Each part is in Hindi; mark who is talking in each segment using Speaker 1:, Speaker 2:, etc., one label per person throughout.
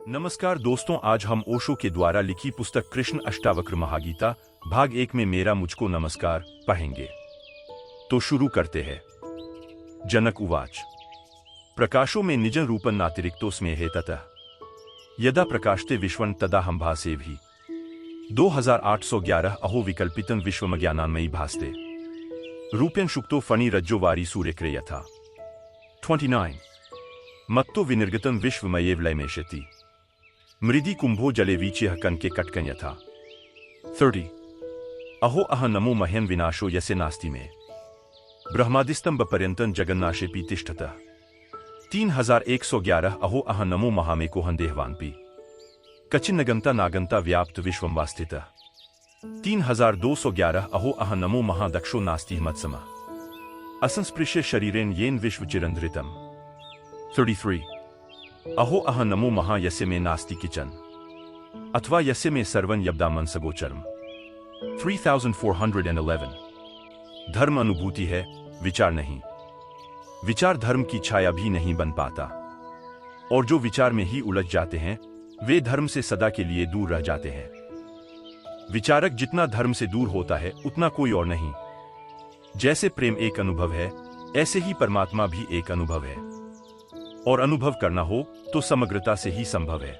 Speaker 1: नमस्कार दोस्तों, आज हम ओशो के द्वारा लिखी पुस्तक कृष्ण अष्टावक्र महागीता भाग 1 में मेरा मुझको नमस्कार पढ़ेंगे। तो शुरू करते हैं। जनक उवाच प्रकाशो में निजं रूपं नातिरिक्तो स्मेहे ततः यदा प्रकाशते विश्वं तदा हम भासे भी 2811 अहो विकल्पितं विश्वमज्ञानान्मयी भासते रूप्यं शुक्तो फणि रज्जो वारी सूर्यक्रे यथा 29 मत्तो विनिर्गतं विश्वमयेव लयमेष्यति मृदि कुंभो जले वीच्यः कनके कटकं यथा 30 अहो अह नमो मह्यं विनाशो यस्य नास्ति में ब्रह्मादिस्तंभ पर्यन्तं जगन्नाशेपि तिष्ठतः 3111 अहो अह नमो महामेकोहं देहवान्पि कचिन्नगंता नागंता व्याप्त विश्वं वास्थितः 3211 अहो अह नमो महादक्षो नास्ति मत्समः असंस्पृश्य शरीरेण येन विश्वचिरंधृतम् 33 अहो अह नमो महा यस्य में नास्ति किचन अथवा यस्य में सर्वं यब्दामन सगोचरम 3411 धर्म अनुभूति है, विचार नहीं। विचार धर्म की छाया भी नहीं बन पाता, और जो विचार में ही उलझ जाते हैं वे धर्म से सदा के लिए दूर रह जाते हैं। विचारक जितना धर्म से दूर होता है उतना कोई और नहीं। जैसे प्रेम एक अनुभव है, ऐसे ही परमात्मा भी एक अनुभव है, और अनुभव करना हो तो समग्रता से ही संभव है।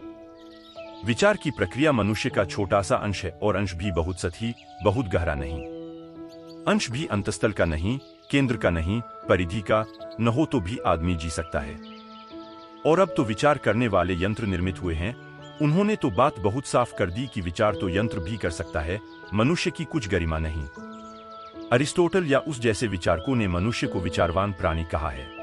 Speaker 1: विचार की प्रक्रिया मनुष्य का छोटा सा अंश है, और अंश भी बहुत सतही, बहुत गहरा नहीं। अंश भी अंतस्थल का नहीं, केंद्र का नहीं, परिधि का न हो तो भी आदमी जी सकता है। और अब तो विचार करने वाले यंत्र निर्मित हुए हैं। उन्होंने तो बात बहुत साफ कर दी कि विचार तो यंत्र भी कर सकता है, मनुष्य की कुछ गरिमा नहीं। अरिस्टोटल या उस जैसे विचारकों ने मनुष्य को विचारवान प्राणी कहा है।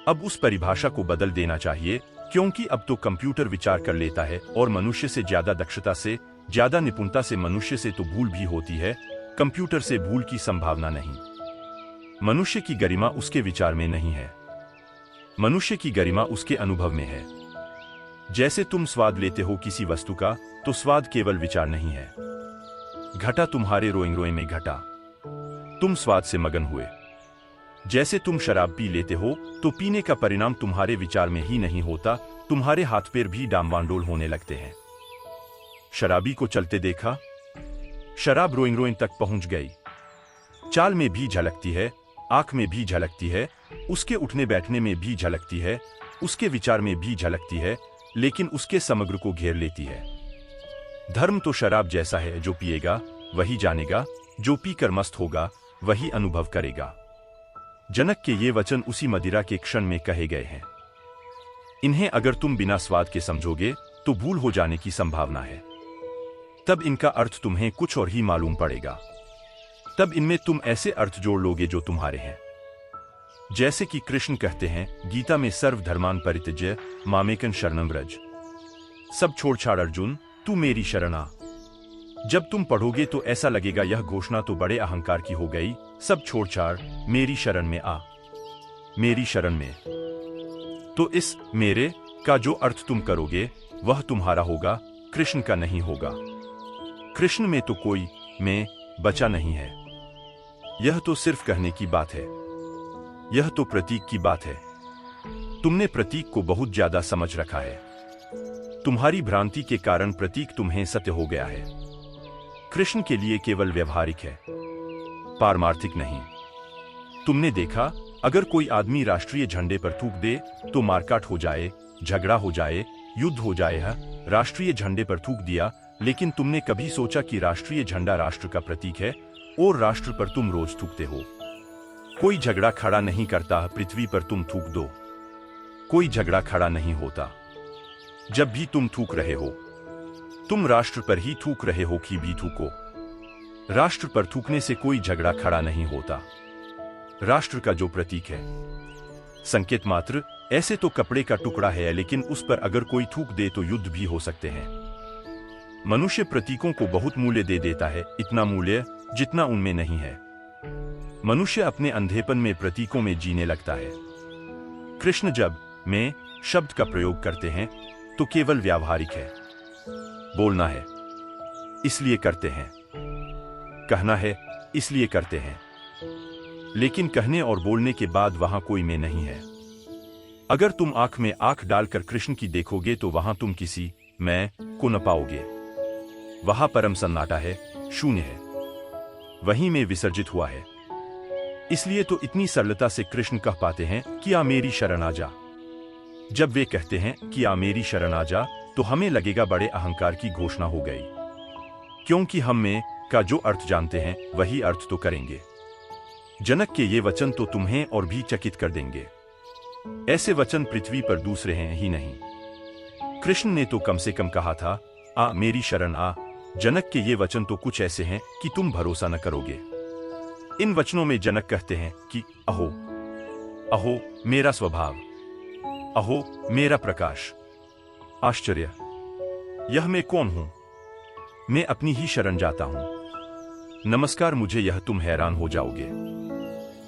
Speaker 1: अब उस परिभाषा को बदल देना चाहिए, क्योंकि अब तो कंप्यूटर विचार कर लेता है, और मनुष्य से ज्यादा दक्षता से, ज्यादा निपुणता से मनुष्य से तो भूल भी होती है। कंप्यूटर से भूल की संभावना नहीं। मनुष्य की गरिमा उसके विचार में नहीं है, मनुष्य की गरिमा उसके अनुभव में है। जैसे तुम स्वाद लेते हो किसी वस्तु का, तो स्वाद केवल विचार नहीं है। घटा तुम्हारे रोइंग रोइंग में घटा, तुम स्वाद से मगन हुए। जैसे तुम शराब पी लेते हो तो पीने का परिणाम तुम्हारे विचार में ही नहीं होता, तुम्हारे हाथ पैर भी डामवांडोल होने लगते हैं। शराबी को चलते देखा, शराब रोइंग रोइंग तक पहुंच गई। चाल में भी झलकती है, आंख में भी झलकती है, उसके उठने बैठने में भी झलकती है, उसके विचार में भी झलकती है, लेकिन उसके समग्र को घेर लेती है। धर्म तो शराब जैसा है, जो पिएगा वही जानेगा, जो पीकर मस्त होगा वही अनुभव करेगा। जनक के ये वचन उसी मदिरा के क्षण में कहे गए हैं। इन्हें अगर तुम बिना स्वाद के समझोगे तो भूल हो जाने की संभावना है। तब इनका अर्थ तुम्हें कुछ और ही मालूम पड़ेगा। तब इनमें तुम ऐसे अर्थ जोड़ लोगे जो तुम्हारे हैं। जैसे कि कृष्ण कहते हैं गीता में, सर्व धर्मान परित्यज्य मामेकं शरणं व्रज। सब छोड़ छाड़ अर्जुन, तू मेरी शरण आ। जब तुम पढ़ोगे तो ऐसा लगेगा यह घोषणा तो बड़े अहंकार की हो गई। सब छोड़ छाड़ मेरी शरण में आ, मेरी शरण में। तो इस मेरे का जो अर्थ तुम करोगे वह तुम्हारा होगा, कृष्ण का नहीं होगा। कृष्ण में तो कोई मैं बचा नहीं है। यह तो सिर्फ कहने की बात है, यह तो प्रतीक की बात है। तुमने प्रतीक को बहुत ज्यादा समझ रखा है। तुम्हारी भ्रांति के कारण प्रतीक तुम्हें सत्य हो गया है। कृष्ण के लिए केवल व्यवहारिक है, पारमार्थिक नहीं। तुमने देखा, अगर कोई आदमी राष्ट्रीय झंडे पर थूक दे तो मारकाट हो जाए, झगड़ा हो जाए, युद्ध हो जाए। राष्ट्रीय झंडे पर थूक दिया, लेकिन तुमने कभी सोचा कि राष्ट्रीय झंडा राष्ट्र का प्रतीक है, और राष्ट्र पर तुम रोज थूकते हो। कोई झगड़ा खड़ा नहीं करता, पृथ्वी पर तुम थूक दो, कोई झगड़ा खड़ा नहीं होता। जब भी तुम थूक रहे हो, तुम राष्ट्र पर ही थूक रहे हो कि भी थूको। राष्ट्र पर थूकने से कोई झगड़ा खड़ा नहीं होता। राष्ट्र का जो प्रतीक है, संकेत मात्र, ऐसे तो कपड़े का टुकड़ा है, लेकिन उस पर अगर कोई थूक दे तो युद्ध भी हो सकते हैं। मनुष्य प्रतीकों को बहुत मूल्य दे देता है, इतना मूल्य जितना उनमें नहीं है। मनुष्य अपने अंधेपन में प्रतीकों में जीने लगता है। कृष्ण जब मैं शब्द का प्रयोग करते हैं तो केवल व्यावहारिक है। बोलना है इसलिए करते हैं, कहना है इसलिए करते हैं, लेकिन कहने और बोलने के बाद वहां कोई मैं नहीं है। अगर तुम आंख में आंख डालकर कृष्ण की देखोगे तो वहां तुम किसी मैं को न पाओगे। वहां परम सन्नाटा है, शून्य है, वहीं में विसर्जित हुआ है। इसलिए तो इतनी सरलता से कृष्ण कह पाते हैं कि आ मेरी शरण आ जा। जब वे कहते हैं कि आ मेरी शरण आ जा, तो हमें लगेगा बड़े अहंकार की घोषणा हो गई, क्योंकि हम में का जो अर्थ जानते हैं वही अर्थ तो करेंगे। जनक के ये वचन तो तुम्हें और भी चकित कर देंगे। ऐसे वचन पृथ्वी पर दूसरे हैं ही नहीं। कृष्ण ने तो कम से कम कहा था, आ मेरी शरण आ। जनक के ये वचन तो कुछ ऐसे हैं कि तुम भरोसा न करोगे। इन वचनों में जनक कहते हैं कि अहो अहो मेरा स्वभाव, अहो मेरा प्रकाश, आश्चर्य, यह मैं कौन हूं? मैं अपनी ही शरण जाता हूं। नमस्कार मुझे, यह तुम हैरान हो जाओगे।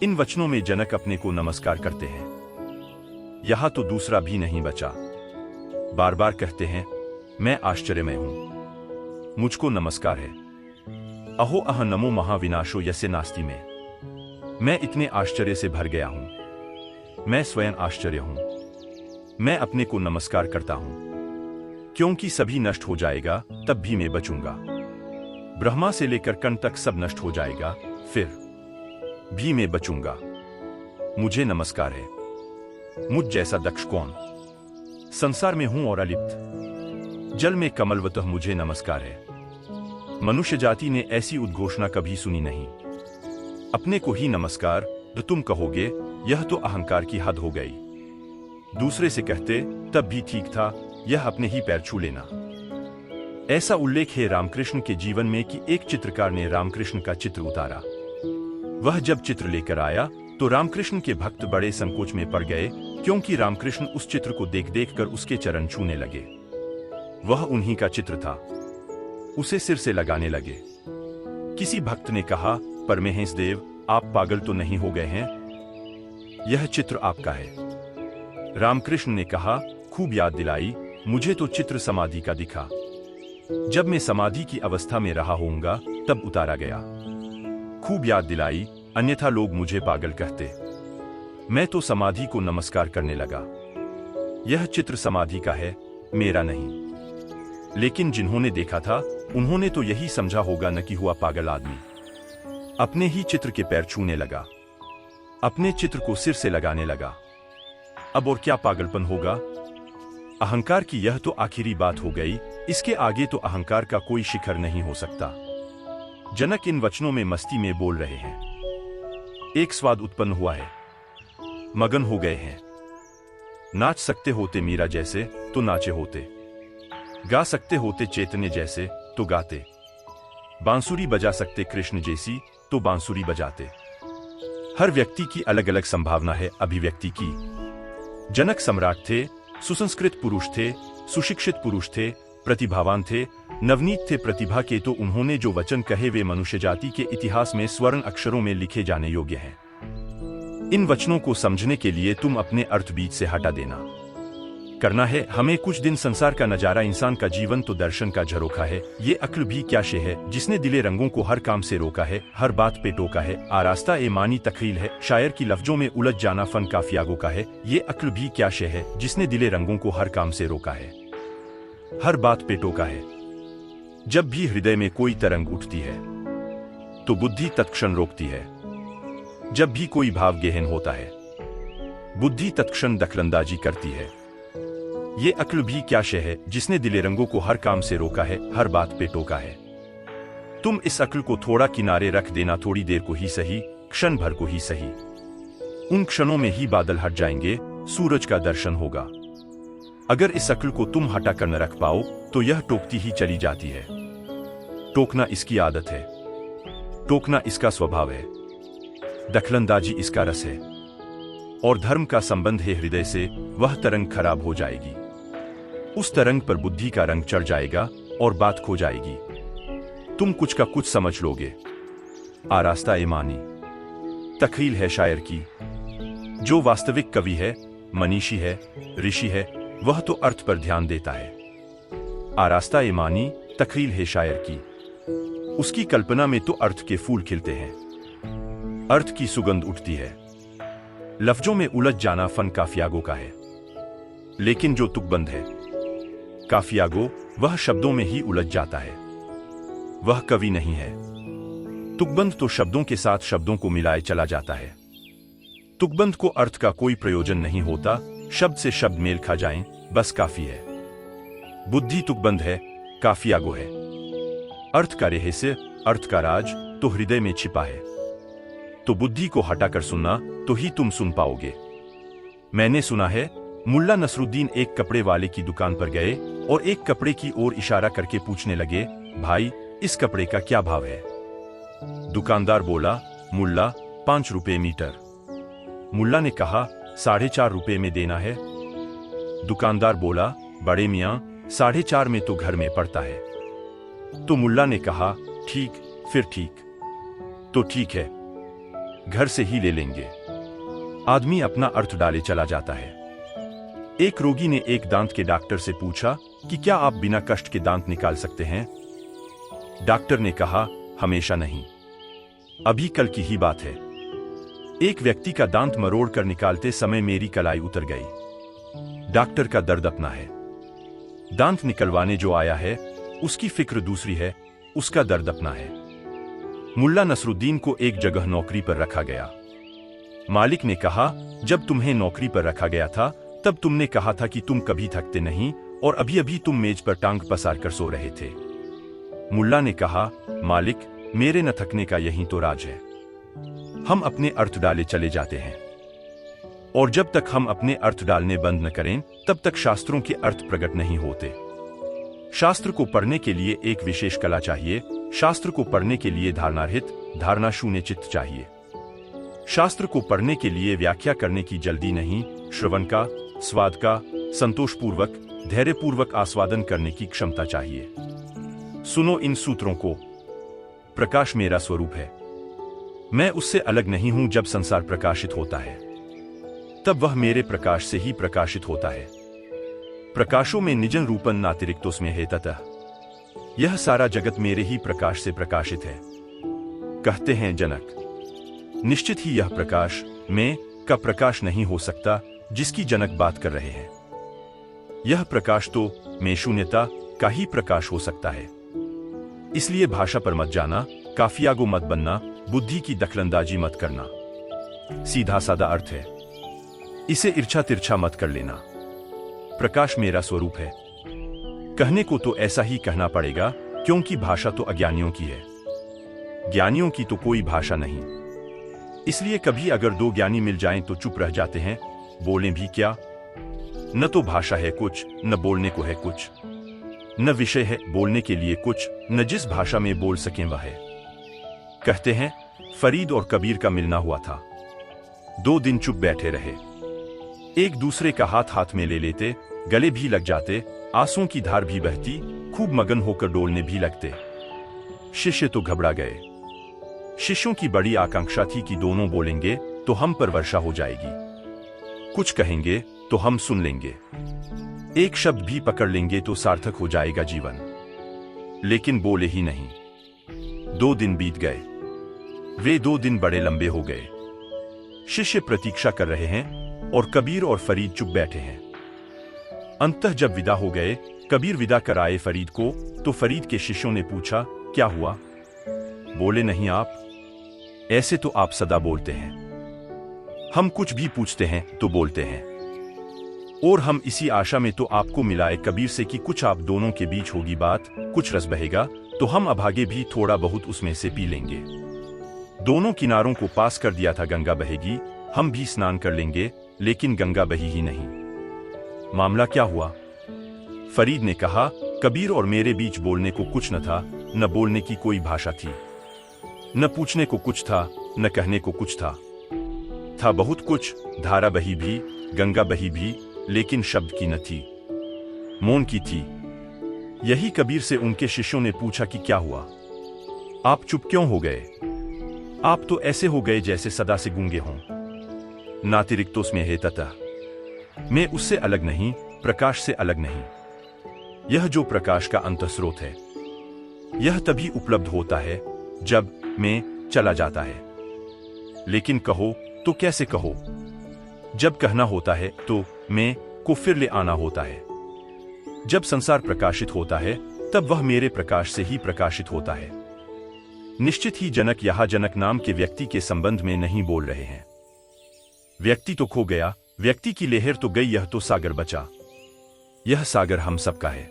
Speaker 1: इन वचनों में जनक अपने को नमस्कार करते हैं। यहां तो दूसरा भी नहीं बचा। बार बार कहते हैं, मैं आश्चर्यमय हूं, मुझको नमस्कार है। अहो अह नमो महाविनाशो यस्य नास्ति में। मैं इतने आश्चर्य से भर गया हूं, मैं स्वयं आश्चर्य हूं। मैं अपने को नमस्कार करता हूं, क्योंकि सभी नष्ट हो जाएगा तब भी मैं बचूंगा। ब्रह्मा से लेकर कण तक सब नष्ट हो जाएगा, फिर भी मैं बचूंगा। मुझे नमस्कार है। मुझ जैसा दक्ष कौन? संसार में हूं और अलिप्त, जल में कमलवतः मुझे नमस्कार है। मनुष्य जाति ने ऐसी उद्घोषणा कभी सुनी नहीं। अपने को ही नमस्कार, तो तुम कहोगे यह तो अहंकार की हद हो गई। दूसरे से कहते तब भी ठीक था, यह अपने ही पैर छू लेना। ऐसा उल्लेख है रामकृष्ण के जीवन में कि एक चित्रकार ने रामकृष्ण का चित्र उतारा। वह जब चित्र लेकर आया तो रामकृष्ण के भक्त बड़े संकोच में पड़ गए, क्योंकि रामकृष्ण उस चित्र को देख देख कर उसके चरण छूने लगे। वह उन्हीं का चित्र था। उसे सिर से लगाने लगे। किसी भक्त ने कहा, परमहंस देव, आप पागल तो नहीं हो गए हैं? यह चित्र आपका है। रामकृष्ण ने कहा, खूब याद दिलाई, मुझे तो चित्र समाधि का दिखा। जब मैं समाधि की अवस्था में रहा होऊंगा तब उतारा गया। खूब याद दिलाई, अन्यथा लोग मुझे पागल कहते। मैं तो समाधि को नमस्कार करने लगा। यह चित्र समाधि का है, मेरा नहीं। लेकिन जिन्होंने देखा था उन्होंने तो यही समझा होगा न कि हुआ पागल आदमी। अपने ही चित्र के पैर छूने लगा, अपने चित्र को सिर से लगाने लगा। अब और क्या पागलपन होगा? अहंकार की यह तो आखिरी बात हो गई। इसके आगे तो अहंकार का कोई शिखर नहीं हो सकता। जनक इन वचनों में मस्ती में बोल रहे हैं। एक स्वाद उत्पन्न हुआ है, मगन हो गए हैं। नाच सकते होते मीरा जैसे तो नाचे होते, गा सकते होते चैतन्य जैसे तो गाते, बांसुरी बजा सकते कृष्ण जैसी तो बांसुरी बजाते। हर व्यक्ति की अलग अलग संभावना है अभिव्यक्ति की। जनक सम्राट थे, सुसंस्कृत पुरुष थे, सुशिक्षित पुरुष थे, प्रतिभावान थे, नवनीत थे प्रतिभा के। तो उन्होंने जो वचन कहे वे मनुष्य जाति के इतिहास में स्वर्ण अक्षरों में लिखे जाने योग्य हैं। इन वचनों को समझने के लिए तुम अपने अर्थ बीच से हटा देना। करना है हमें कुछ दिन संसार का नजारा। इंसान का जीवन तो दर्शन का झरोखा है। ये अक्ल भी क्या शे है जिसने दिले रंगों को हर काम से रोका है, हर बात पे टोका है। आरास्ता ए मानी तखील है, शायर की लफ्जों में उलझ जाना फन काफियागों का है। ये अक्ल भी क्या शे है जिसने दिले रंगों को हर काम से रोका है, हर बात पे टोका है। जब भी हृदय में कोई तरंग उठती है तो बुद्धि तत्क्षण रोकती है। जब भी कोई भाव गहन होता है बुद्धि तत्क्षण दखलंदाजी करती है। ये अक्ल भी क्या शे है जिसने दिले रंगों को हर काम से रोका है, हर बात पे टोका है। तुम इस अक्ल को थोड़ा किनारे रख देना, थोड़ी देर को ही सही, क्षण भर को ही सही। उन क्षणों में ही बादल हट जाएंगे, सूरज का दर्शन होगा। अगर इस अक्ल को तुम हटा कर न रख पाओ तो यह टोकती ही चली जाती है। टोकना इसकी आदत है, टोकना इसका स्वभाव है, दखलंदाजी इसका रस है। और धर्म का संबंध है हृदय से, वह तरंग खराब हो जाएगी। उस तरंग पर बुद्धि का रंग चढ़ जाएगा और बात खो जाएगी। तुम कुछ का कुछ समझ लोगे। आरास्ता ए मानी तखील है शायर की। जो वास्तविक कवि है, मनीषी है, ऋषि है, वह तो अर्थ पर ध्यान देता है। आरास्ता ए मानी तखील है शायर की। उसकी कल्पना में तो अर्थ के फूल खिलते हैं, अर्थ की सुगंध उठती है। लफ्जों में उलझ जाना फन काफियागों का है। लेकिन जो तुकबंद है काफियागो, वह शब्दों में ही उलझ जाता है। वह कवि नहीं है। तुकबंद तो शब्दों के साथ शब्दों को मिलाए चला जाता है। तुकबंद को अर्थ का कोई प्रयोजन नहीं होता, शब्द से शब्द मेल खा जाएं, बस काफी है। बुद्धि तुकबंद है, काफियागो है। अर्थ का रहस्य, अर्थ का राज तो हृदय में छिपा है। तो बुद्धि को हटाकर सुनना तो ही तुम सुन पाओगे। मैंने सुना है, मुल्ला नसरुद्दीन एक कपड़े वाले की दुकान पर गए और एक कपड़े की ओर इशारा करके पूछने लगे, भाई इस कपड़े का क्या भाव है? दुकानदार बोला, मुल्ला 5 रुपए मीटर। मुल्ला ने कहा, 4.5 रुपए में देना है। दुकानदार बोला, बड़े मियाँ 4.5 में तो घर में पड़ता है। तो मुल्ला ने कहा, ठीक, फिर ठीक। तो ठीक है, घर से ही ले लेंगे। आदमी अपना अर्थ डाले चला जाता है। एक रोगी ने एक दांत के डॉक्टर से पूछा कि क्या आप बिना कष्ट के दांत निकाल सकते हैं? डॉक्टर ने कहा, हमेशा नहीं, अभी कल की ही बात है। एक व्यक्ति का दांत मरोड़ कर निकालते समय मेरी कलाई उतर गई। डॉक्टर का दर्द अपना है। दांत निकलवाने जो आया है उसकी फिक्र दूसरी है, उसका दर्द अपना है। मुल्ला नसरुद्दीन को एक जगह नौकरी पर रखा गया। मालिक ने कहा, जब तुम्हें नौकरी पर रखा गया था तब तुमने कहा था कि तुम कभी थकते नहीं और अभी अभी तुम मेज पर टांग पसार कर सो रहे थे। मुल्ला ने कहा, मालिक मेरे न थकने का यही तो राज है। हम अपने अर्थ डाले चले जाते हैं और जब तक हम अपने अर्थ डालने बंद न करें तब तक शास्त्रों के अर्थ प्रकट नहीं होते। शास्त्र को पढ़ने के लिए एक विशेष कला चाहिए। शास्त्र को पढ़ने के लिए धारणारहित, धारणा शून्य चित्त चाहिए। शास्त्र को पढ़ने के लिए व्याख्या करने की जल्दी नहीं, श्रवण का, स्वाद का, संतोषपूर्वक, धैर्यपूर्वक आस्वादन करने की क्षमता चाहिए। सुनो इन सूत्रों को। प्रकाश मेरा स्वरूप है। मैं उससे अलग नहीं हूं। जब संसार प्रकाशित होता है तब वह मेरे प्रकाश से ही प्रकाशित होता है। प्रकाशों में निजन रूपन नातिरिक्तोस्म्य है, ततः यह सारा जगत मेरे ही प्रकाश से प्रकाशित है। कहते हैं जनक, निश्चित ही यह प्रकाश मैं का प्रकाश नहीं हो सकता जिसकी जनक बात कर रहे हैं। यह प्रकाश तो मैं शून्यता का ही प्रकाश हो सकता है। इसलिए भाषा पर मत जाना, काफियागो मत बनना, बुद्धि की दखलंदाजी मत करना। सीधा सादा अर्थ है, इसे इर्छा तिरछा मत कर लेना। प्रकाश मेरा स्वरूप है। कहने को तो ऐसा ही कहना पड़ेगा क्योंकि भाषा तो अज्ञानियों की है, ज्ञानियों की तो कोई भाषा नहीं। इसलिए कभी अगर 2 ज्ञानी मिल जाएं तो चुप रह जाते हैं, बोलें भी क्या। न तो भाषा है कुछ, न बोलने को है कुछ, न विषय है बोलने के लिए कुछ, न जिस भाषा में बोल सकें वह है। कहते हैं फरीद और कबीर का मिलना हुआ था। 2 दिन चुप बैठे रहे, एक दूसरे का हाथ हाथ में ले लेते, गले भी लग जाते, आंसुओं की धार भी बहती, खूब मगन होकर डोलने भी लगते। शिष्य तो घबरा गए। शिष्यों की बड़ी आकांक्षा थी कि दोनों बोलेंगे तो हम पर वर्षा हो जाएगी, कुछ कहेंगे तो हम सुन लेंगे, एक शब्द भी पकड़ लेंगे तो सार्थक हो जाएगा जीवन। लेकिन बोले ही नहीं। 2 दिन बीत गए। वे 2 दिन बड़े लंबे हो गए। शिष्य प्रतीक्षा कर रहे हैं और कबीर और फरीद चुप बैठे हैं। अंततः जब विदा हो गए, कबीर विदा कर आए फरीद को, तो फरीद के शिष्यों ने पूछा, क्या हुआ? बोले नहीं आप, ऐसे तो आप सदा बोलते हैं। हम कुछ भी पूछते हैं तो बोलते हैं, और हम इसी आशा में तो आपको मिलाए कबीर से कि कुछ आप दोनों के बीच होगी बात, कुछ रस बहेगा तो हम अभागे भी थोड़ा बहुत उसमें से पी लेंगे। दोनों किनारों को पास कर दिया था, गंगा बहेगी, हम भी स्नान कर लेंगे, लेकिन गंगा बही ही नहीं। मामला क्या हुआ? फरीद ने कहा, कबीर और मेरे बीच बोलने को कुछ न था, न बोलने की कोई भाषा थी, न पूछने को कुछ था, न कहने को कुछ था बहुत कुछ, धारा बही भी, गंगा बही भी, लेकिन शब्द की न थी, मौन की थी। यही कबीर से उनके शिष्यों ने पूछा कि क्या हुआ, आप चुप क्यों हो गए? आप तो ऐसे हो गए जैसे सदा से गूंगे हों। नातिरिक्तोस्म्य है, ततः मैं उससे अलग नहीं, प्रकाश से अलग नहीं। यह जो प्रकाश का अंतस्रोत है, यह तभी उपलब्ध होता है जब मैं चला जाता है। लेकिन कहो तो कैसे कहो? जब कहना होता है तो मैं को फिर ले आना होता है। जब संसार प्रकाशित होता है तब वह मेरे प्रकाश से ही प्रकाशित होता है। निश्चित ही जनक यहाँ जनक नाम के व्यक्ति के संबंध में नहीं बोल रहे हैं। व्यक्ति तो खो गया, व्यक्ति की लहर तो गई, यह तो सागर बचा। यह सागर हम सबका है।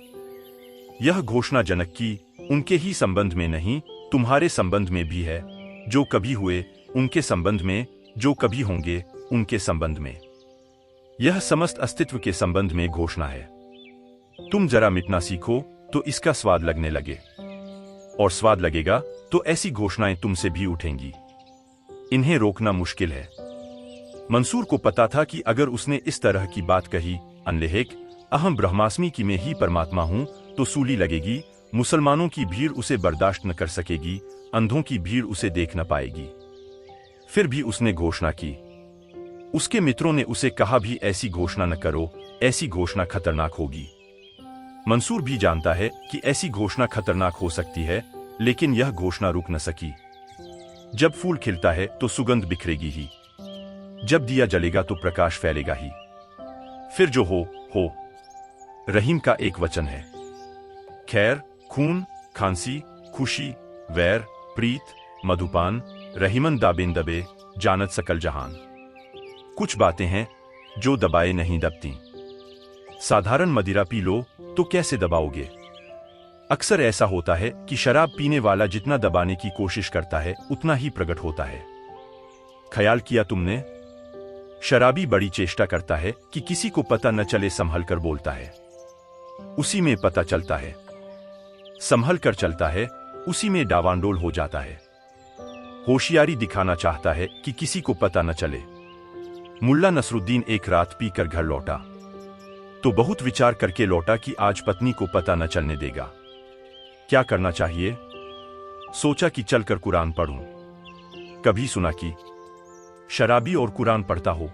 Speaker 1: यह घोषणा जनक की उनके ही संबंध में नहीं, तुम्हारे संबंध में भी है। जो कभी हुए उनके संबंध में, जो कभी होंगे उनके संबंध में। यह समस्त अस्तित्व के संबंध में घोषणा है। तुम जरा मिटना सीखो तो इसका स्वाद लगने लगे, और स्वाद लगेगा तो ऐसी घोषणाएं तुमसे भी उठेंगी। इन्हें रोकना मुश्किल है। मंसूर को पता था कि अगर उसने इस तरह की बात कही, अनलेहक अहम ब्रह्मास्मि की मैं ही परमात्मा हूं, तो सूली लगेगी। मुसलमानों की भीड़ उसे बर्दाश्त न कर सकेगी, अंधों की भीड़ उसे देख न पाएगी। फिर भी उसने घोषणा की। उसके मित्रों ने उसे कहा भी ऐसी घोषणा न करो, ऐसी घोषणा खतरनाक होगी। मंसूर भी जानता है कि ऐसी घोषणा खतरनाक हो सकती है, लेकिन यह घोषणा रुक न सकी। जब फूल खिलता है तो सुगंध बिखरेगी ही, जब दिया जलेगा तो प्रकाश फैलेगा ही। फिर जो हो। रहीम का एक वचन है। खैर, खून, खांसी, खुशी, वैर, प्रीत, मधुपान, रहीमन दाबेन दबे, जानत सकल जहान। कुछ बातें हैं जो दबाए नहीं दबती। साधारण मदिरा पी लो तो कैसे दबाओगे? अक्सर ऐसा होता है कि शराब पीने वाला जितना दबाने की कोशिश करता है उतना ही प्रकट होता है। ख्याल किया तुमने? शराबी बड़ी चेष्टा करता है कि किसी को पता न चले, संभल कर बोलता है, उसी में पता चलता है। संभल कर चलता है, उसी में डावांडोल हो जाता है। होशियारी दिखाना चाहता है कि किसी को पता न चले। मुल्ला नसरुद्दीन एक रात पी कर घर लौटा तो बहुत विचार करके लौटा कि आज पत्नी को पता न चलने देगा। क्या करना चाहिए? सोचा कि चलकर कुरान पढ़ूं। कभी सुना कि शराबी और कुरान पढ़ता हो?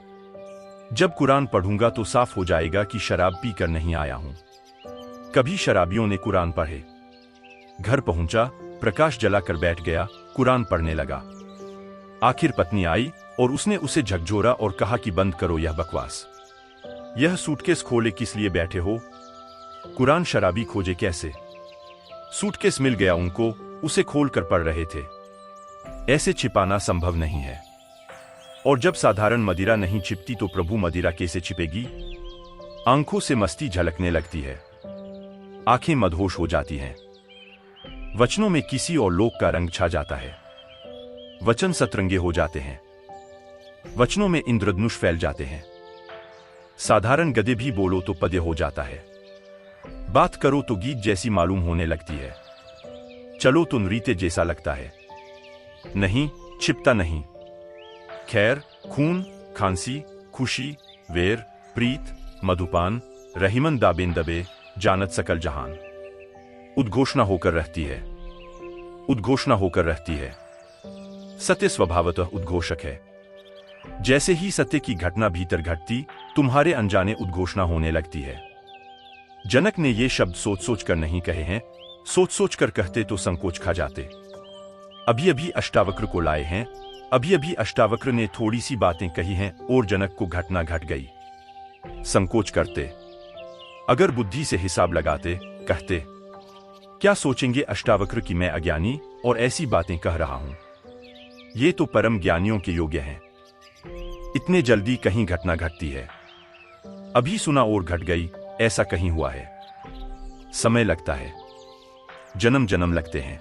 Speaker 1: जब कुरान पढ़ूंगा तो साफ हो जाएगा कि शराब पीकर नहीं आया हूं। कभी शराबियों ने कुरान पढ़े। घर पहुंचा, प्रकाश जलाकर बैठ गया, कुरान पढ़ने लगा। आखिर पत्नी आई और उसने उसे झकझोरा और कहा कि बंद करो यह बकवास। यह सूटकेस खोले किस लिए बैठे हो? कुरान शराबी खोजे कैसे? सूटकेस मिल गया उनको, उसे खोलकर पढ़ रहे थे। ऐसे छिपाना संभव नहीं है। और जब साधारण मदिरा नहीं छिपती तो प्रभु मदिरा कैसे छिपेगी? आंखों से मस्ती झलकने लगती है, आंखें मदहोश हो जाती हैं। वचनों में किसी और लोक का रंग छा जाता है। वचन सतरंगे हो जाते हैं। वचनों में इंद्रधनुष फैल जाते हैं। साधारण गद्य भी बोलो तो पद्य हो जाता है। बात करो तो गीत जैसी मालूम होने लगती है। चलो तो नृत्य जैसा लगता है। नहीं, छिपता नहीं। खैर, खून, खांसी, खुशी, वेर, प्रीत, मधुपान, रहीमन दाबेन दबे, जानत सकल जहान। उद्घोषणा होकर रहती है। उद्घोषणा होकर रहती है। सत्य स्वभावतः उद्घोषक है। जैसे ही सत्य की घटना भीतर घटती, तुम्हारे अनजाने उद्घोषणा होने लगती है। जनक ने ये शब्द सोच सोच कर नहीं कहे हैं। सोच सोच कर कहते तो संकोच खा जाते। अभी अभी अष्टावक्र को लाए हैं। अभी अभी अष्टावक्र ने थोड़ी सी बातें कही हैं और जनक को घटना घट गई। संकोच करते। अगर बुद्धि से हिसाब लगाते, कहते, क्या सोचेंगे अष्टावक्र कि मैं अज्ञानी और ऐसी बातें कह रहा हूं? ये तो परम ज्ञानियों के योग्य हैं। इतने जल्दी कहीं घटना घटती है? अभी सुना और घट गई, ऐसा कहीं हुआ है? समय लगता है, जन्म जन्म लगते हैं।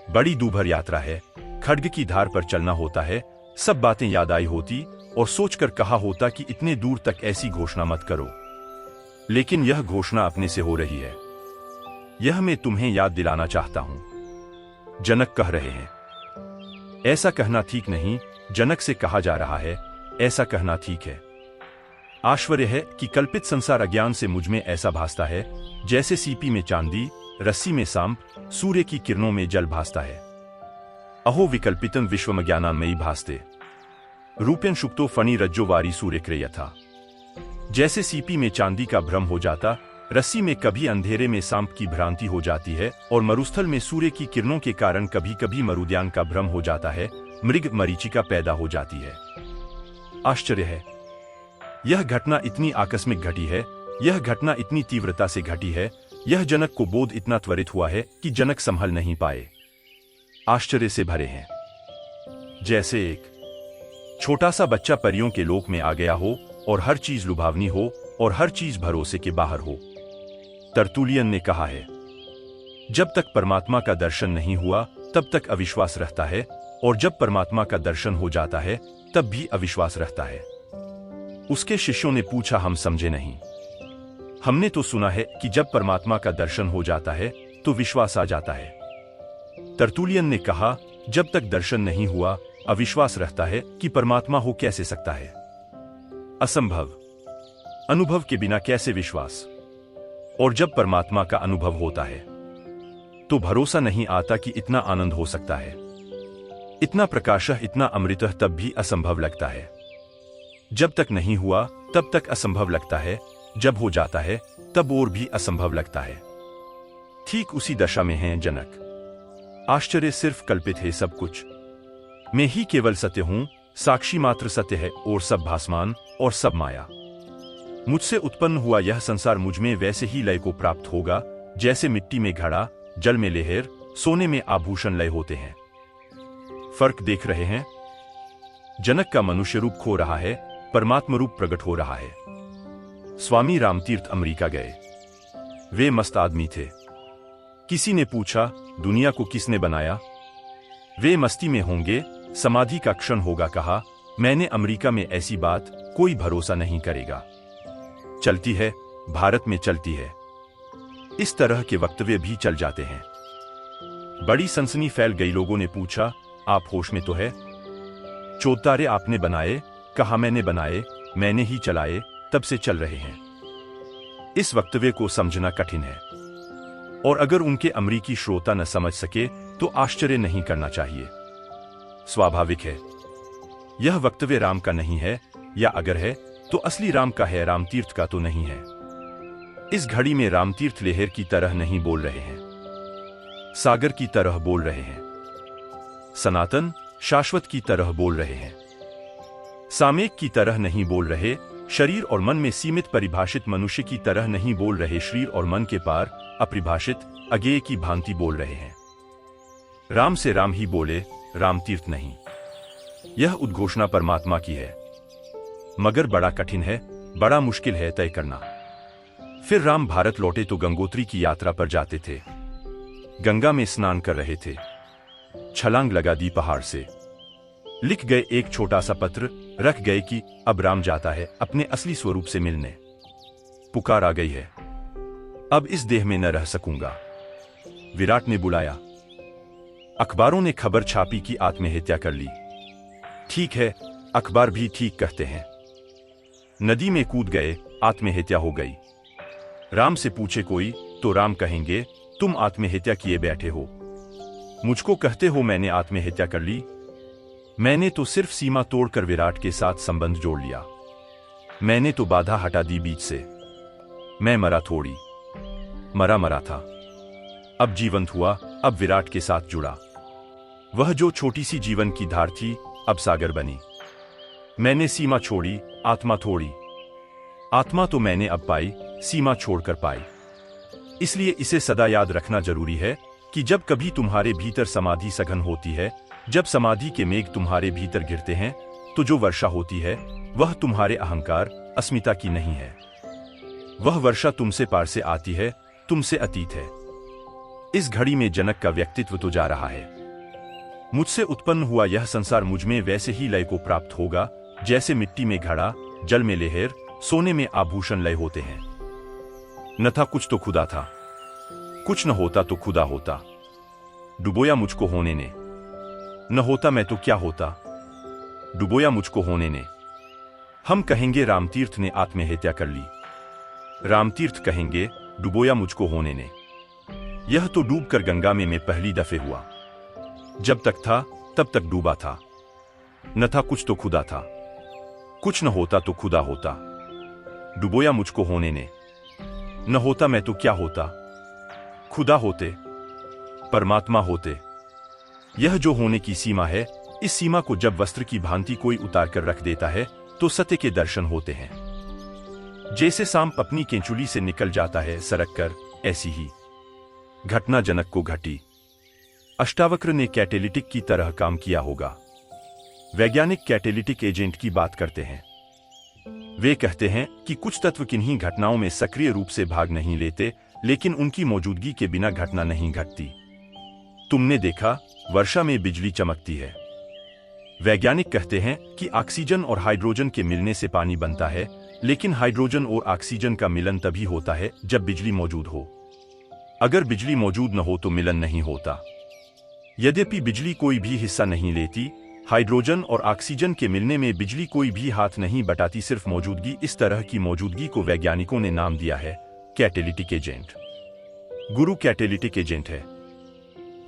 Speaker 1: बड़ी दूभर यात्रा है। खड्ग की धार पर चलना होता है। सब बातें याद आई होती और सोचकर कहा होता कि इतने दूर तक ऐसी घोषणा मत करो। लेकिन यह घोषणा अपने से हो रही है। यह मैं तुम्हें याद दिलाना चाहता हूं। जनक कह रहे हैं, ऐसा कहना ठीक नहीं। जनक से कहा जा रहा है, ऐसा कहना ठीक है। आश्चर्य है कि कल्पित संसार अज्ञान से मुझमें ऐसा भासता है जैसे सीपी में चांदी, रस्सी में सांप, सूर्य की किरणों में जल भासता है। अहो विकल्पितम विश्वमज्ञानामयी भासते रूपेण शुक्तो फणी रज्जोवारी सूर्यक्रे यथा। जैसे सीपी में चांदी का भ्रम हो जाता, रस्सी में कभी अंधेरे में सांप की भ्रांति हो जाती है और मरुस्थल में सूर्य की किरणों के कारण कभी कभी मरुद्यान का भ्रम हो जाता है, मृग मरीचिका पैदा हो जाती है। आश्चर्य है। यह घटना इतनी आकस्मिक घटी है, यह घटना इतनी तीव्रता से घटी है, यह जनक को बोध इतना त्वरित हुआ है कि जनक संभल नहीं पाए, आश्चर्य से भरे हैं। जैसे एक छोटा सा बच्चा परियों के लोक में आ गया हो और हर चीज लुभावनी हो और हर चीज भरोसे के बाहर हो। तरतुलियन ने कहा है, जब तक परमात्मा का दर्शन नहीं हुआ तब तक अविश्वास रहता है, और जब परमात्मा का दर्शन हो जाता है तब भी अविश्वास रहता है। उसके शिष्यों ने पूछा, हम समझे नहीं। हमने तो सुना है कि जब परमात्मा का दर्शन हो जाता है तो विश्वास आ जाता है। तरतुलियन ने कहा, जब तक दर्शन नहीं हुआ अविश्वास रहता है कि परमात्मा हो कैसे सकता है। असंभव। अनुभव के बिना कैसे विश्वास। और जब परमात्मा का अनुभव होता है तो भरोसा नहीं आता कि इतना आनंद हो सकता है, इतना प्रकाशः, इतना अमृतः, तब भी असंभव लगता है। जब तक नहीं हुआ तब तक असंभव लगता है, जब हो जाता है तब और भी असंभव लगता है। ठीक उसी दशा में है जनक। आश्चर्य सिर्फ कल्पित है सब कुछ। मैं ही केवल सत्य हूं, साक्षी मात्र सत्य है और सब भासमान और सब माया। मुझसे उत्पन्न हुआ यह संसार मुझ में वैसे ही लय को प्राप्त होगा जैसे मिट्टी में घड़ा, जल में लहर, सोने में आभूषण लय होते हैं। फर्क देख रहे हैं? जनक का मनुष्य रूप खो रहा है, परमात्मा रूप प्रकट हो रहा है। स्वामी रामतीर्थ अमेरिका गए। वे मस्त आदमी थे। किसी ने पूछा, दुनिया को किसने बनाया? वे मस्ती में होंगे, समाधि का क्षण होगा। कहा, मैंने अमेरिका में ऐसी बात कोई भरोसा नहीं करेगा। चलती है, भारत में चलती है। इस तरह के वक्तव्य भी चल जाते हैं। बड़ी सनसनी फैल गई। लोगों ने पूछा, आप होश में तो है? चौतारे आपने बनाए? कहा, मैंने बनाए, मैंने ही चलाए, तब से चल रहे हैं। इस वक्तव्य को समझना कठिन है, और अगर उनके अमरीकी श्रोता न समझ सके तो आश्चर्य नहीं करना चाहिए। स्वाभाविक है। यह वक्तव्य राम का नहीं है, या अगर है तो असली राम का है, रामतीर्थ का तो नहीं है। इस घड़ी में रामतीर्थ लहर की तरह नहीं बोल रहे हैं, सागर की तरह बोल रहे हैं, सनातन शाश्वत की तरह बोल रहे हैं, सामयिक की तरह नहीं बोल रहे, शरीर और मन में सीमित परिभाषित मनुष्य की तरह नहीं बोल रहे, शरीर और मन के पार अपरिभाषित अज्ञेय की भांति बोल रहे हैं। राम से राम ही बोले, रामतीर्थ नहीं। यह उद्घोषणा परमात्मा की है, मगर बड़ा कठिन है, बड़ा मुश्किल है तय करना। फिर राम भारत लौटे तो गंगोत्री की यात्रा पर जाते थे। गंगा में स्नान कर रहे थे। छलांग लगा दी पहाड़ से। लिख गए एक छोटा सा पत्र, रख गए कि अब राम जाता है अपने असली स्वरूप से मिलने। पुकार आ गई है, अब इस देह में न रह सकूंगा। विराट ने बुलाया। अखबारों ने खबर छापी कि आत्महत्या कर ली। ठीक है, अखबार भी ठीक कहते हैं। नदी में कूद गए, आत्महत्या हो गई। राम से पूछे कोई तो राम कहेंगे, तुम आत्महत्या किए बैठे हो, मुझको कहते हो मैंने आत्महत्या कर ली? मैंने तो सिर्फ सीमा तोड़कर विराट के साथ संबंध जोड़ लिया। मैंने तो बाधा हटा दी बीच से। मैं मरा थोड़ी, मरा था, अब जीवंत हुआ, अब विराट के साथ जुड़ा। वह जो छोटी सी जीवन की धार थी अब सागर बनी। मैंने सीमा छोड़ी, आत्मा थोड़ी। आत्मा तो मैंने अब पाई, सीमा छोड़कर पाई। इसलिए इसे सदा याद रखना जरूरी है कि जब कभी तुम्हारे भीतर समाधि सघन होती है, जब समाधि के मेघ तुम्हारे भीतर गिरते हैं, तो जो वर्षा होती है वह तुम्हारे अहंकार, अस्मिता की नहीं है। वह वर्षा तुमसे पार से आती है, तुमसे अतीत है। इस घड़ी में जनक का व्यक्तित्व तो जा रहा है। मुझसे उत्पन्न हुआ यह संसार मुझ में वैसे ही लय को प्राप्त होगा जैसे मिट्टी में घड़ा, जल में लहर, सोने में आभूषण लय होते हैं। न था कुछ तो खुदा था, कुछ न होता तो खुदा होता। डुबोया मुझको होने ने, न होता मैं तो क्या होता। डुबोया मुझको होने ने। हम कहेंगे रामतीर्थ ने आत्महत्या कर ली। रामतीर्थ कहेंगे डुबोया मुझको होने ने। यह तो डूबकर गंगा में मैं पहली दफे हुआ। जब तक था तब तक डूबा था। न था कुछ तो खुदा था, कुछ न होता तो खुदा होता। डुबोया मुझको होने ने। न होता मैं तो क्या होता। खुदा होते, परमात्मा होते। यह जो होने की सीमा है, इस सीमा को जब वस्त्र की भांति कोई उतार कर रख देता है तो सत्य के दर्शन होते हैं। जैसे सांप अपनी केंचुली से निकल जाता है सरक कर, ऐसी ही घटना जनक को घटी। अष्टावक्र ने कैटेलिटिक की तरह काम किया होगा। वैज्ञानिक कैटेलिटिक एजेंट की बात करते हैं। वे कहते हैं कि कुछ तत्व किन्हीं घटनाओं में सक्रिय रूप से भाग नहीं लेते, लेकिन उनकी मौजूदगी के बिना घटना नहीं घटती। तुमने देखा, वर्षा में बिजली चमकती है। वैज्ञानिक कहते हैं कि ऑक्सीजन और हाइड्रोजन के मिलने से पानी बनता है, लेकिन हाइड्रोजन और ऑक्सीजन का मिलन तभी होता है जब बिजली मौजूद हो। अगर बिजली मौजूद न हो तो मिलन नहीं होता। यद्यपि बिजली कोई भी हिस्सा नहीं लेती, हाइड्रोजन और ऑक्सीजन के मिलने में बिजली कोई भी हाथ नहीं बटाती, सिर्फ मौजूदगी। इस तरह की मौजूदगी को वैज्ञानिकों ने नाम दिया है कैटेलिटिक एजेंट। गुरु कैटेलिटिक एजेंट है।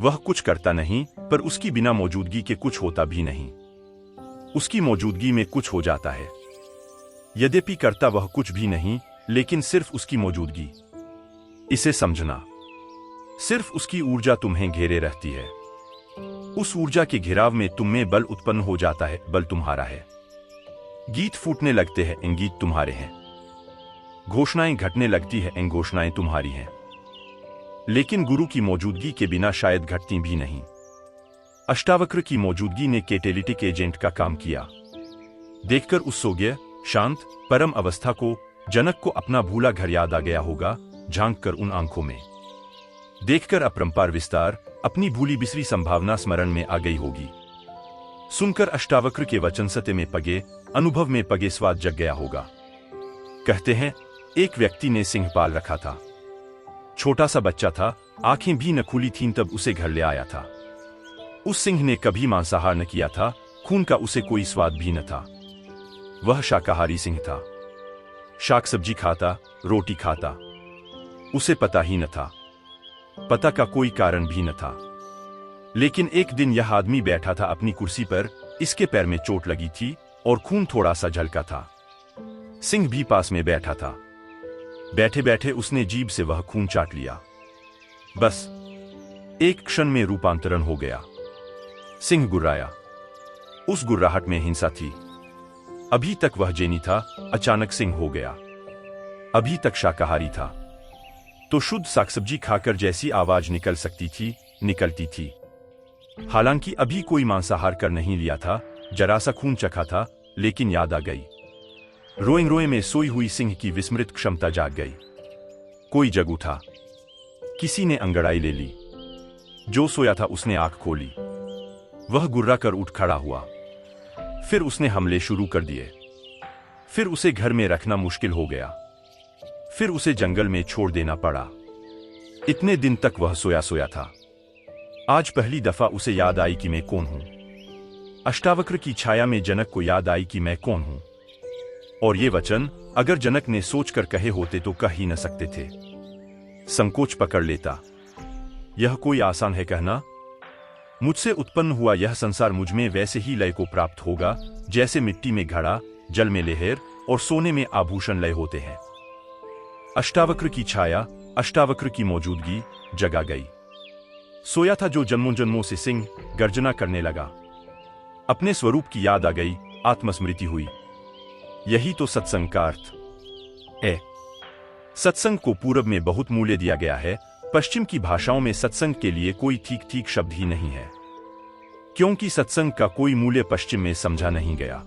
Speaker 1: वह कुछ करता नहीं, पर उसकी बिना मौजूदगी के कुछ होता भी नहीं। उसकी मौजूदगी में कुछ हो जाता है। यद्यपि करता वह कुछ भी नहीं, लेकिन सिर्फ उसकी मौजूदगी। इसे समझना, सिर्फ उसकी ऊर्जा तुम्हें घेरे रहती है। उस ऊर्जा के घेराव में तुम में बल उत्पन्न हो जाता है, बल तुम्हारा है। गीत फूटने लगते हैं, इंगीत तुम्हारे हैं। घोषणाएं घटने लगती है, इन घोषणाएं तुम्हारी हैं। लेकिन गुरु की मौजूदगी के बिना शायद घटती भी नहीं। अष्टावक्र की मौजूदगी ने कैटेलिटिक एजेंट का काम किया। देखकर उस सोज्ञ, शांत, परम अवस्था को जनक को अपना भूला घर याद आ गया होगा। झांक कर उन आंखों में देखकर अपरंपार विस्तार, अपनी भूली बिसरी संभावना स्मरण में आ गई होगी। सुनकर अष्टावक्र के वचन सत्य में पगे, अनुभव में पगे स्वाद जग गया होगा। कहते हैं, एक व्यक्ति ने सिंह पाल रखा था। छोटा सा बच्चा था, आंखें भी न खुली थीं तब उसे घर ले आया था। उस सिंह ने कभी मांसाहार न किया था, खून का उसे कोई स्वाद भी न था। वह शाकाहारी सिंह था। शाक सब्जी खाता, रोटी खाता। उसे पता ही न था। पता का कोई कारण भी न था। लेकिन एक दिन यह आदमी बैठा था अपनी कुर्सी पर, इसके पैर में चोट लगी थी और खून थोड़ा सा झलका था। सिंह भी पास में बैठा था। बैठे बैठे उसने जीभ से वह खून चाट लिया। बस एक क्षण में रूपांतरण हो गया। सिंह गुर्राया। उस गुर्राहट में हिंसा थी। अभी तक वह जैनी था, अचानक सिंह हो गया। अभी तक शाकाहारी था, तो शुद्ध साग-सब्जी खाकर जैसी आवाज निकल सकती थी, निकलती थी। हालांकि अभी कोई मांसाहार कर नहीं लिया था, जरा सा खून चखा था, लेकिन याद आ गई। रोए रोए में सोई हुई सिंह की विस्मृत क्षमता जाग गई। कोई जग उठा। किसी ने अंगड़ाई ले ली। जो सोया था उसने आंख खोली। वह गुर्रा कर उठ खड़ा हुआ। फिर उसने हमले शुरू कर दिए। फिर उसे घर में रखना मुश्किल हो गया। फिर उसे जंगल में छोड़ देना पड़ा। इतने दिन तक वह सोया सोया था। आज पहली दफा उसे याद आई कि मैं कौन हूं। अष्टावक्र की छाया में जनक को याद आई कि मैं कौन हूं। और ये वचन अगर जनक ने सोचकर कहे होते तो कह ही न सकते थे। संकोच पकड़ लेता। यह कोई आसान है कहना। मुझसे उत्पन्न हुआ यह संसार मुझ में वैसे ही लय को प्राप्त होगा, जैसे मिट्टी में घड़ा, जल में लहर और सोने में आभूषण लय होते हैं। अष्टावक्र की छाया, अष्टावक्र की मौजूदगी जगा गई। सोया था जो जन्मों जन्मों से सिंह, गर्जना करने लगा। अपने स्वरूप की याद आ गई, आत्मस्मृति हुई। यही तो सत्संग का अर्थ है। सत्संग को पूरब में बहुत मूल्य दिया गया है। पश्चिम की भाषाओं में सत्संग के लिए कोई ठीक ठीक शब्द ही नहीं है, क्योंकि सत्संग का कोई मूल्य पश्चिम में समझा नहीं गया।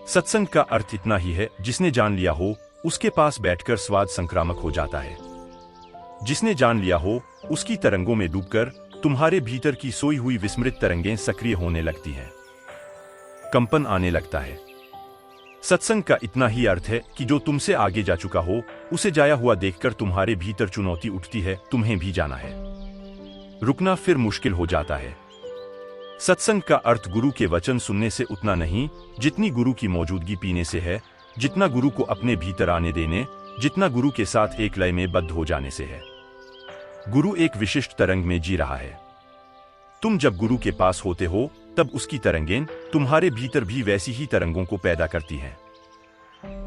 Speaker 1: सत्संग का अर्थ इतना ही है, जिसने जान लिया हो उसके पास बैठकर स्वाद संक्रामक हो जाता है। जिसने जान लिया हो उसकी तरंगों में डूबकर तुम्हारे भीतर की सोई हुई विस्मृत तरंगें सक्रिय होने लगती हैं, कंपन आने लगता है। सत्संग का इतना ही अर्थ है कि जो तुमसे आगे जा चुका हो उसे जाया हुआ देखकर तुम्हारे भीतर चुनौती उठती है, तुम्हें भी जाना है। रुकना फिर मुश्किल हो जाता है। सत्संग का अर्थ गुरु के वचन सुनने से उतना नहीं जितनी गुरु की मौजूदगी पीने से है, जितना गुरु को अपने भीतर आने देने, जितना गुरु के साथ एक लय में बद्ध हो जाने से है। गुरु एक विशिष्ट तरंग में जी रहा है। तुम जब गुरु के पास होते हो तब उसकी तरंगें तुम्हारे भीतर भी वैसी ही तरंगों को पैदा करती हैं।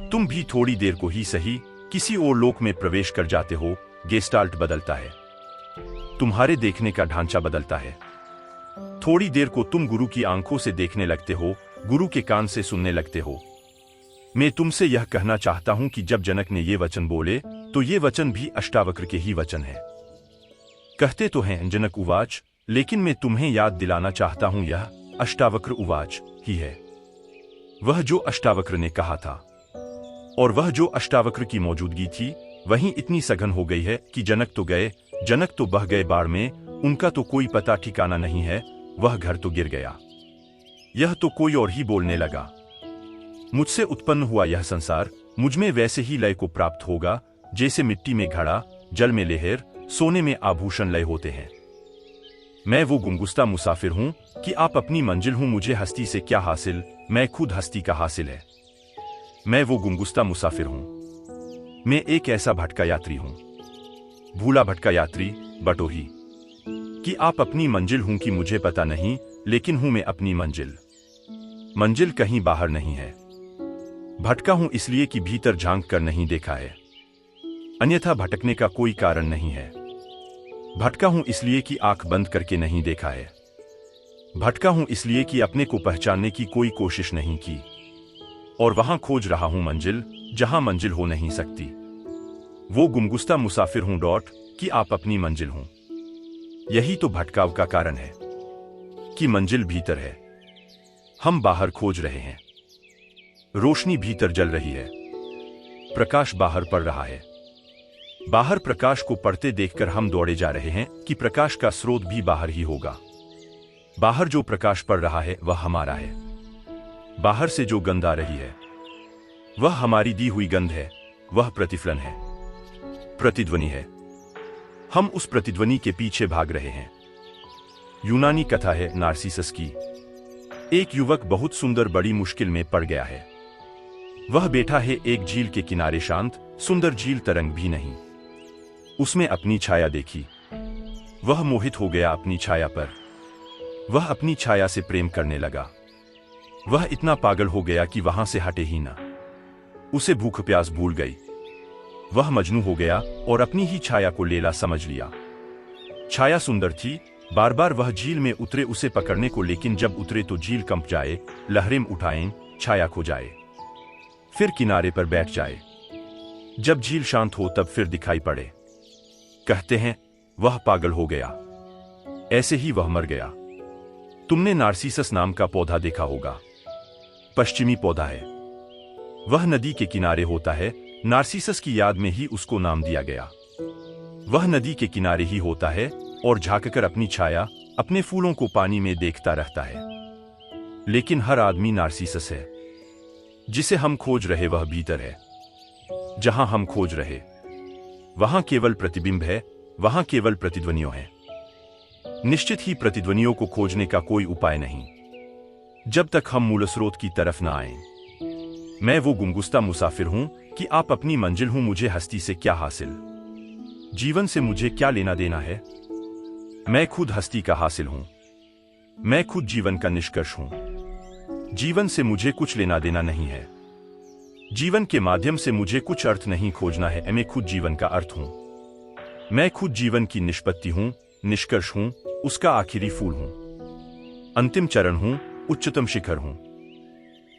Speaker 1: तुम भी थोड़ी देर को ही सही किसी और लोक में प्रवेश कर जाते हो। गेस्टाल्ट बदलता है, तुम्हारे देखने का ढांचा बदलता है। थोड़ी देर को तुम गुरु की आंखों से देखने लगते हो, गुरु के कान से सुनने लगते हो। मैं तुमसे यह कहना चाहता हूं कि जब जनक ने ये वचन बोले तो ये वचन भी अष्टावक्र के ही वचन है। कहते तो हैं जनक उवाच, लेकिन मैं तुम्हें याद दिलाना चाहता हूं यह अष्टावक्र उवाच ही है, वह जो अष्टावक्र ने कहा था। और वह जो अष्टावक्र की मौजूदगी थी वहीं इतनी सघन हो गई है कि जनक तो गए, जनक तो बह गए बाढ़ में, उनका तो कोई पता ठिकाना नहीं है, वह घर तो गिर गया। यह तो कोई और ही बोलने लगा, मुझसे उत्पन्न हुआ यह संसार मुझ में वैसे ही लय को प्राप्त होगा जैसे मिट्टी में घड़ा, जल में लहर, सोने में आभूषण लय होते हैं। मैं वो गुमगुस्ता मुसाफिर हूं कि आप अपनी मंजिल हूं, मुझे हस्ती से क्या हासिल, मैं खुद हस्ती का हासिल है। मैं वो गुमगुस्ता मुसाफिर हूं, मैं एक ऐसा भटका यात्री हूं, भूला भटका यात्री बटोही, कि आप अपनी मंजिल हूं कि मुझे पता नहीं, लेकिन हूं मैं अपनी मंजिल। मंजिल कहीं बाहर नहीं है। भटका हूं इसलिए कि भीतर झांक कर नहीं देखा है, अन्यथा भटकने का कोई कारण नहीं है। भटका हूं इसलिए कि आंख बंद करके नहीं देखा है। भटका हूं इसलिए कि अपने को पहचानने की कोई कोशिश नहीं की, और वहां खोज रहा हूं मंजिल जहां मंजिल हो नहीं सकती। वो गुमगुस्ता मुसाफिर हूं कि आप अपनी मंजिल हूं। यही तो भटकाव का कारण है कि मंजिल भीतर है, हम बाहर खोज रहे हैं। रोशनी भीतर जल रही है, प्रकाश बाहर पड़ रहा है। बाहर प्रकाश को पड़ते देखकर हम दौड़े जा रहे हैं कि प्रकाश का स्रोत भी बाहर ही होगा। बाहर जो प्रकाश पड़ रहा है वह हमारा है। बाहर से जो गंध आ रही है वह हमारी दी हुई गंध है, वह प्रतिफलन है, प्रतिध्वनि है। हम उस प्रतिध्वनि के पीछे भाग रहे हैं। यूनानी कथा है नार्सिसस की। एक युवक बहुत सुंदर बड़ी मुश्किल में पड़ गया है। वह बैठा है एक झील के किनारे, शांत सुंदर झील, तरंग भी नहीं। उसमें अपनी छाया देखी, वह मोहित हो गया अपनी छाया पर। वह अपनी छाया से प्रेम करने लगा। वह इतना पागल हो गया कि वहां से हटे ही ना। उसे भूख प्यास भूल गई। वह मजनू हो गया और अपनी ही छाया को लेला समझ लिया। छाया सुंदर थी, बार बार वह झील में उतरे उसे पकड़ने को, लेकिन जब उतरे तो झील कंप जाए, लहरें उठाएं, छाया खो जाए, फिर किनारे पर बैठ जाए। जब झील शांत हो तब फिर दिखाई पड़े। कहते हैं वह पागल हो गया, ऐसे ही वह मर गया। तुमने नार्सिसस नाम का पौधा देखा होगा, पश्चिमी पौधा है। वह नदी के किनारे होता है, नार्सिसस की याद में ही उसको नाम दिया गया। वह नदी के किनारे ही होता है और झांककर अपनी छाया, अपने फूलों को पानी में देखता रहता है। लेकिन हर आदमी नार्सिसस है। जिसे हम खोज रहे वह भीतर है। जहां हम खोज रहे वहां केवल प्रतिबिंब है, वहां केवल प्रतिध्वनियों है। निश्चित ही प्रतिध्वनियों को खोजने का कोई उपाय नहीं, जब तक हम मूल स्रोत की तरफ ना आए। मैं वो गुमगुस्ता मुसाफिर हूं कि आप अपनी मंजिल हूं, मुझे हस्ती से क्या हासिल, जीवन से मुझे क्या लेना देना है। मैं खुद हस्ती का हासिल हूं, मैं खुद जीवन का निष्कर्ष हूं। जीवन से मुझे कुछ लेना देना नहीं है। जीवन के माध्यम से मुझे कुछ अर्थ नहीं खोजना है। मैं खुद जीवन का अर्थ हूं। मैं खुद जीवन की निष्पत्ति हूं, निष्कर्ष हूं, उसका आखिरी फूल हूं, अंतिम चरण हूं, उच्चतम शिखर हूं।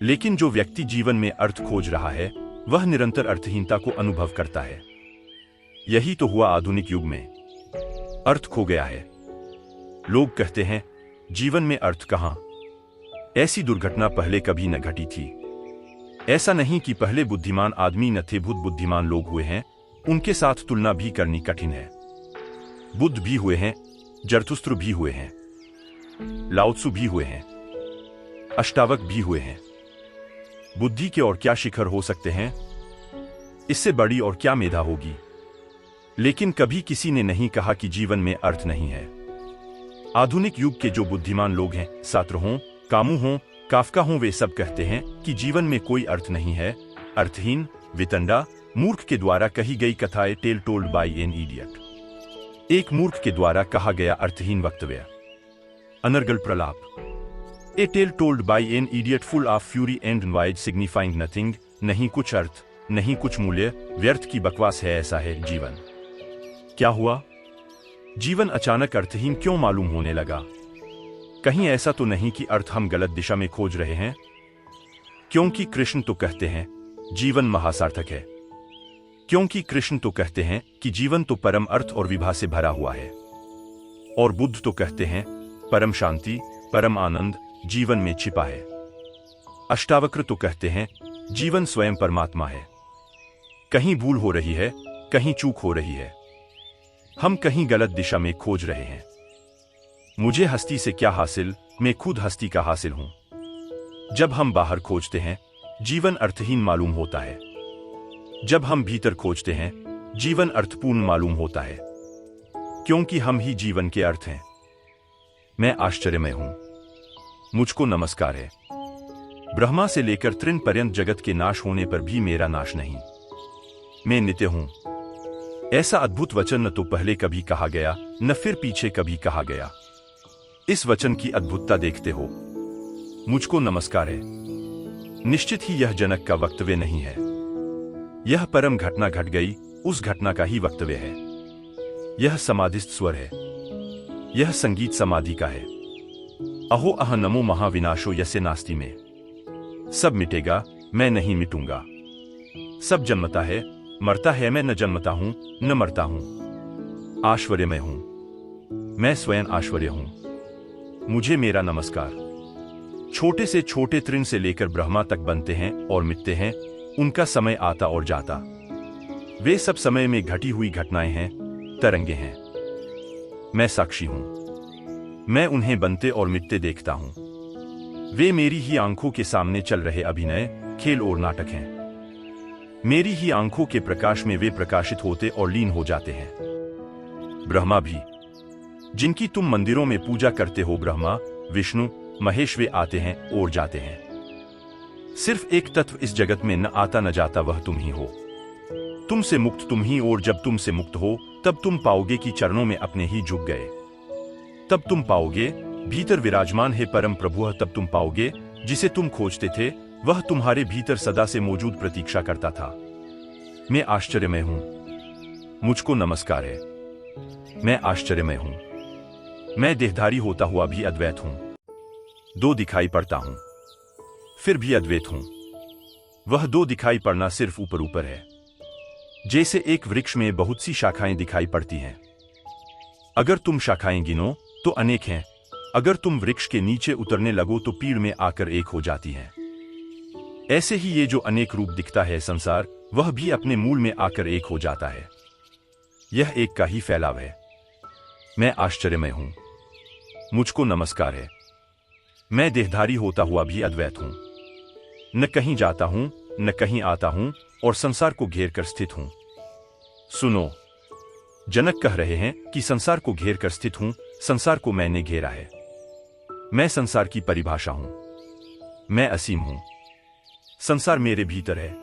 Speaker 1: लेकिन जो व्यक्ति जीवन में अर्थ खोज रहा है वह निरंतर अर्थहीनता को अनुभव करता है। यही तो हुआ आधुनिक युग में, अर्थ खो गया है। लोग कहते हैं जीवन में अर्थ कहां। ऐसी दुर्घटना पहले कभी न घटी थी। ऐसा नहीं कि पहले बुद्धिमान आदमी न थे, बहुत बुद्धिमान लोग हुए हैं, उनके साथ तुलना भी करनी कठिन है। बुद्ध भी हुए हैं, जरथुस्त्र भी हुए हैं, लाओत्सु भी हुए हैं, अष्टावक भी हुए हैं। बुद्धि के और क्या शिखर हो सकते हैं, इससे बड़ी और क्या मेधा होगी। लेकिन कभी किसी ने नहीं कहा कि जीवन में अर्थ नहीं है। आधुनिक युग के जो बुद्धिमान लोग हैं, सात्र हों, कामू हों, काफका हों, वे सब कहते हैं कि जीवन में कोई अर्थ नहीं है। अर्थहीन, वितंडा, मूर्ख के द्वारा कही गई कथाएं, tale told by an idiot. एक मूर्ख के द्वारा कहा गया अर्थहीन वक्तव्य, अनर्गल प्रलाप। A tale told by an idiot full of fury and wide signifying nothing. नहीं कुछ अर्थ, नहीं कुछ मूल्य, व्यर्थ की बकवास है, ऐसा है जीवन। क्या हुआ? जीवन अचानक अर्थहीन क्यों मालूम होने लगा? कहीं ऐसा तो नहीं कि अर्थ हम गलत दिशा में खोज रहे हैं? क्योंकि कृष्ण तो कहते हैं जीवन महासार्थक है। क्योंकि कृष्ण तो कहते हैं कि जीवन तो परम अर्थ और विभा से भरा हुआ है, और बुद्ध तो कहते हैं परम शांति, परम आनंद जीवन में छिपा है। अष्टावक्र तो कहते हैं जीवन स्वयं परमात्मा है। कहीं भूल हो रही है, कहीं चूक हो रही है, हम कहीं गलत दिशा में खोज रहे हैं। मुझे हस्ती से क्या हासिल, मैं खुद हस्ती का हासिल हूं। जब हम बाहर खोजते हैं, जीवन अर्थहीन मालूम होता है। जब हम भीतर खोजते हैं, जीवन अर्थपूर्ण मालूम होता है, क्योंकि हम ही जीवन के अर्थ हैं। मैं आश्चर्यमय हूं, मुझको नमस्कार है। ब्रह्मा से लेकर तृण पर्यंत जगत के नाश होने पर भी मेरा नाश नहीं। मैं नित्य हूं। ऐसा अद्भुत वचन न तो पहले कभी कहा गया, न फिर पीछे कभी कहा गया। इस वचन की अद्भुतता देखते हो, मुझको नमस्कार है। निश्चित ही यह जनक का वक्तव्य नहीं है। यह परम घटना घट गई, उस घटना का ही वक्तव्य है। यह समाधिस्थ स्वर है। यह संगीत समाधि का है। अहो अह नमो महाविनाशो यस्य नास्ति में। सब मिटेगा, मैं नहीं मिटूंगा। सब जन्मता है, मरता है, मैं न जन्मता हूं न मरता हूं। आश्चर्यमय हूं, मैं स्वयं आश्चर्य हूं। मुझे मेरा नमस्कार। छोटे से छोटे तृण से लेकर ब्रह्मा तक बनते हैं और मिटते हैं, उनका समय आता और जाता। वे सब समय में घटी हुई घटनाएं हैं, तरंगे हैं। मैं साक्षी हूं। मैं उन्हें बनते और मिटते देखता हूं। वे मेरी ही आंखों के सामने चल रहे अभिनय, खेल और नाटक हैं। मेरी ही आंखों के प्रकाश में वे प्रकाशित होते और लीन हो जाते हैं। ब्रह्मा भी, जिनकी तुम मंदिरों में पूजा करते हो, ब्रह्मा, विष्णु, महेश, वे आते हैं और जाते हैं। सिर्फ एक तत्व इस जगत में न आता न जाता, वह तुम ही हो। तुमसे मुक्त तुम ही, और जब तुमसे मुक्त हो तब तुम पाओगे कि चरणों में अपने ही झुक गए। तब तुम पाओगे भीतर विराजमान है परम प्रभु। तब तुम पाओगे जिसे तुम खोजते थे, वह तुम्हारे भीतर सदा से मौजूद प्रतीक्षा करता था। मैं आश्चर्यमय हूं, मुझको नमस्कार है। मैं आश्चर्यमय हूं। मैं देहधारी होता हुआ भी अद्वैत हूं। दो दिखाई पड़ता हूं, फिर भी अद्वैत हूं। वह दो दिखाई पड़ना सिर्फ ऊपर ऊपर है। जैसे एक वृक्ष में बहुत सी शाखाएं दिखाई पड़ती हैं। अगर तुम शाखाएं गिनो तो अनेक हैं। अगर तुम वृक्ष के नीचे उतरने लगो तो पीड़ में आकर एक हो जाती हैं। ऐसे ही ये जो अनेक रूप दिखता है संसार, वह भी अपने मूल में आकर एक हो जाता है। यह एक का ही फैलाव है। मैं आश्चर्यमय हूं, मुझको नमस्कार है। मैं देहधारी होता हुआ भी अद्वैत हूं। न कहीं जाता हूं, न कहीं आता हूं, और संसार को घेर कर स्थित हूं। सुनो, जनक कह रहे हैं कि संसार को घेर कर स्थित हूं, संसार को मैंने घेरा है। मैं संसार की परिभाषा हूं। मैं असीम हूं। संसार मेरे भीतर है।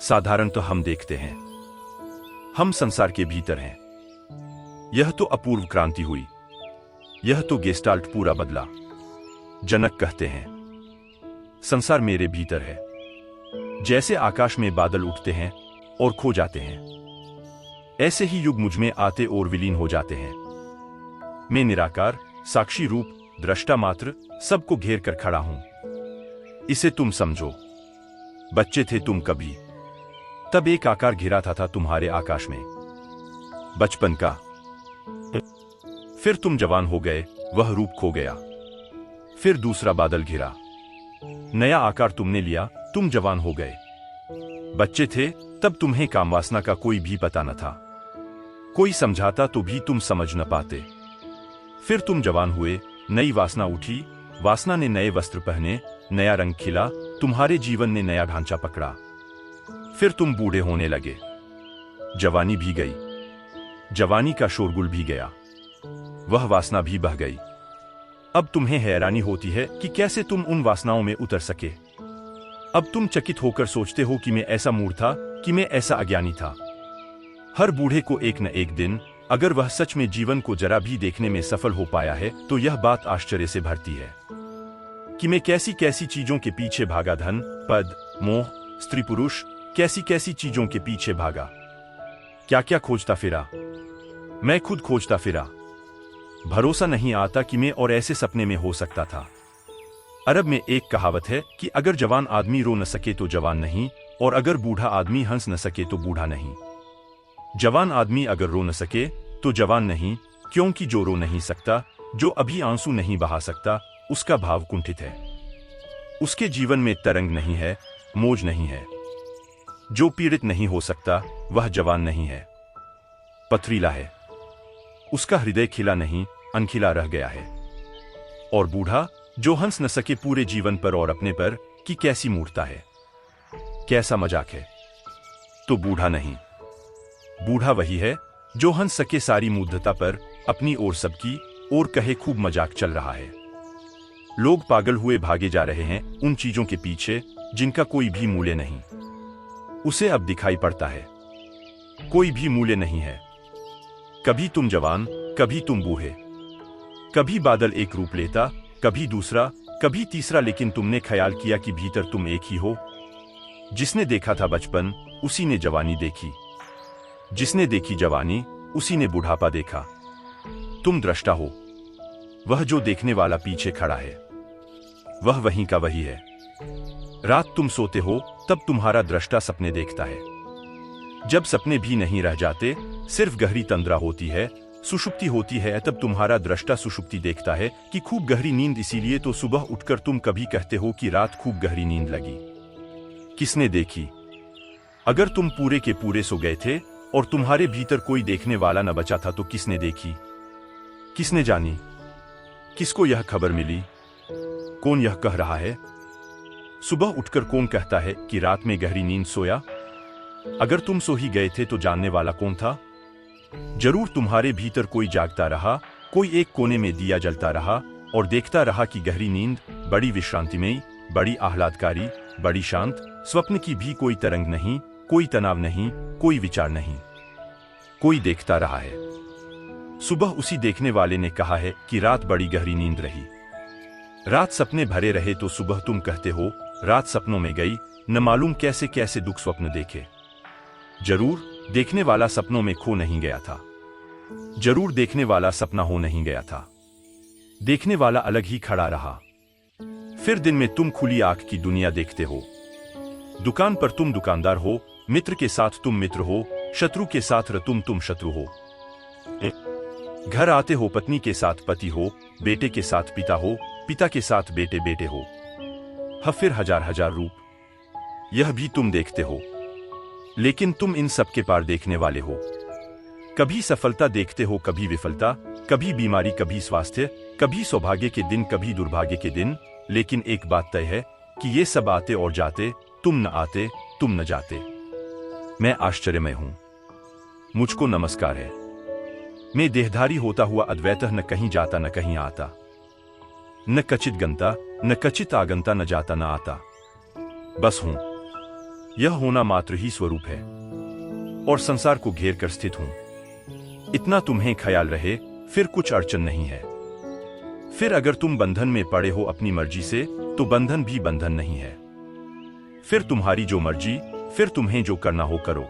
Speaker 1: साधारण तो हम देखते हैं, हम संसार के भीतर हैं। यह तो अपूर्व क्रांति हुई। यह तो गेस्टाल्ट पूरा बदला। जनक कहते हैं संसार मेरे भीतर है। जैसे आकाश में बादल उठते हैं और खो जाते हैं, ऐसे ही युग मुझ में आते और विलीन हो जाते हैं। मैं निराकार, साक्षी रूप, दृष्टा मात्र, सबको घेर कर खड़ा हूं। इसे तुम समझो। बच्चे थे तुम कभी, तब एक आकार घिरा था तुम्हारे आकाश में, बचपन का। फिर तुम जवान हो गए, वह रूप खो गया। फिर दूसरा बादल घिरा, नया आकार तुमने लिया, तुम जवान हो गए। बच्चे थे तब तुम्हें काम वासना का कोई भी पता न था। कोई समझाता तो भी तुम समझ न पाते। फिर तुम जवान हुए, नई वासना उठी, वासना ने नए वस्त्र पहने, नया रंग खिला, तुम्हारे जीवन ने नया ढांचा पकड़ा। फिर तुम बूढ़े होने लगे, जवानी भी गई, जवानी का शोरगुल भी गया, वह वासना भी बह गई। अब तुम्हें हैरानी होती है कि कैसे तुम उन वासनाओं में उतर सके। अब तुम चकित होकर सोचते हो कि मैं ऐसा मूढ़ था, कि मैं ऐसा अज्ञानी था। हर बूढ़े को एक न एक दिन, अगर वह सच में जीवन को जरा भी देखने में सफल हो पाया है, तो यह बात आश्चर्य से भरती है कि मैं कैसी कैसी चीजों के पीछे भागा। धन, पद, मोह, स्त्री पुरुष, कैसी कैसी चीजों के पीछे भागा। क्या क्या खोजता फिरा। मैं खुद खोजता फिरा। भरोसा नहीं आता कि मैं और ऐसे सपने में हो सकता था। अरब में एक कहावत है कि अगर जवान आदमी रो न सके तो जवान नहीं, और अगर बूढ़ा आदमी हंस न सके तो बूढ़ा नहीं। जवान आदमी अगर रो न सके तो जवान नहीं, क्योंकि जो रो नहीं सकता, जो अभी आंसू नहीं बहा सकता, उसका भाव कुंठित है। उसके जीवन में तरंग नहीं है, मौज नहीं है। जो पीड़ित नहीं हो सकता वह जवान नहीं है, पथरीला है। उसका हृदय खिला नहीं, अनखिला रह गया है। और बूढ़ा जो हंस न सके पूरे जीवन पर और अपने पर, कि कैसी मूर्खता है, कैसा मजाक है। तो बूढ़ा नहीं, बूढ़ा वही है जो हंस सके सारी मूर्खता पर, अपनी और सबकी और कहे खूब मजाक चल रहा है। लोग पागल हुए भागे जा रहे हैं उन चीजों के पीछे जिनका कोई भी मूल्य नहीं। उसे अब दिखाई पड़ता है कोई भी मूल्य नहीं है। कभी तुम जवान, कभी तुम बूढ़े, कभी बादल एक रूप लेता, कभी दूसरा, कभी तीसरा, लेकिन तुमने ख्याल किया कि भीतर तुम एक ही हो। जिसने देखा था बचपन उसी ने जवानी देखी, जिसने देखी जवानी उसी ने बुढ़ापा देखा। तुम दृष्टा हो, वह जो देखने वाला पीछे खड़ा है वह वहीं का वही है। रात तुम सोते हो तब तुम्हारा दृष्टा सपने देखता है। जब सपने भी नहीं रह जाते, सिर्फ गहरी तंद्रा होती है, सुषुप्ति होती है, तब तुम्हारा दृष्टा सुषुप्ति देखता है कि खूब गहरी नींद। इसीलिए तो सुबह उठकर तुम कभी कहते हो कि रात खूब गहरी नींद लगी। किसने देखी? अगर तुम पूरे के पूरे सो गए थे और तुम्हारे भीतर कोई देखने वाला न बचा था तो किसने देखी, किसने जानी? किसको यह खबर मिली? कौन यह कह रहा है? सुबह उठकर कौन कहता है कि रात में गहरी नींद सोया? अगर तुम सो ही गए थे तो जानने वाला कौन था? जरूर तुम्हारे भीतर कोई जागता रहा, कोई एक कोने में दिया जलता रहा और देखता रहा कि गहरी नींद बड़ी विश्रांतिमयी, बड़ी आह्लादकारी, बड़ी शांत। स्वप्न की भी कोई तरंग नहीं, कोई तनाव नहीं, कोई विचार नहीं, कोई देखता रहा है। सुबह उसी देखने वाले ने कहा है कि रात बड़ी गहरी नींद रही। रात सपने भरे रहे तो सुबह तुम कहते हो रात सपनों में गई, न मालूम कैसे कैसे दुख स्वप्न देखे। जरूर देखने वाला सपनों में खो नहीं गया था, जरूर देखने वाला सपना हो नहीं गया था। देखने वाला अलग ही खड़ा रहा। फिर दिन में तुम खुली आंख की दुनिया देखते हो। दुकान पर तुम दुकानदार हो, मित्र के साथ तुम मित्र हो, शत्रु के साथ तुम शत्रु हो। घर आते हो पत्नी के साथ पति हो, बेटे के साथ पिता हो, पिता के साथ बेटे बेटे हो। फिर हजार हजार रूप, यह भी तुम देखते हो। लेकिन तुम इन सब के पार देखने वाले हो। कभी सफलता देखते हो, कभी विफलता, कभी बीमारी, कभी स्वास्थ्य, कभी सौभाग्य के दिन, कभी दुर्भाग्य के दिन। लेकिन एक बात तय है कि ये सब आते और जाते, तुम न आते, तुम न जाते। मैं आश्चर्यमय हूं, मुझको नमस्कार है। मैं देहधारी होता हुआ अद्वैतः न कहीं जाता न कहीं आता, न कचित गंता न कचित आगंता, न जाता न आता, बस हूं। यह होना मात्र ही स्वरूप है और संसार को घेर कर स्थित हूं। इतना तुम्हें ख्याल रहे, फिर कुछ अड़चन नहीं है। फिर अगर तुम बंधन में पड़े हो अपनी मर्जी से तो बंधन भी बंधन नहीं है। फिर तुम्हारी जो मर्जी, फिर तुम्हें जो करना हो करो।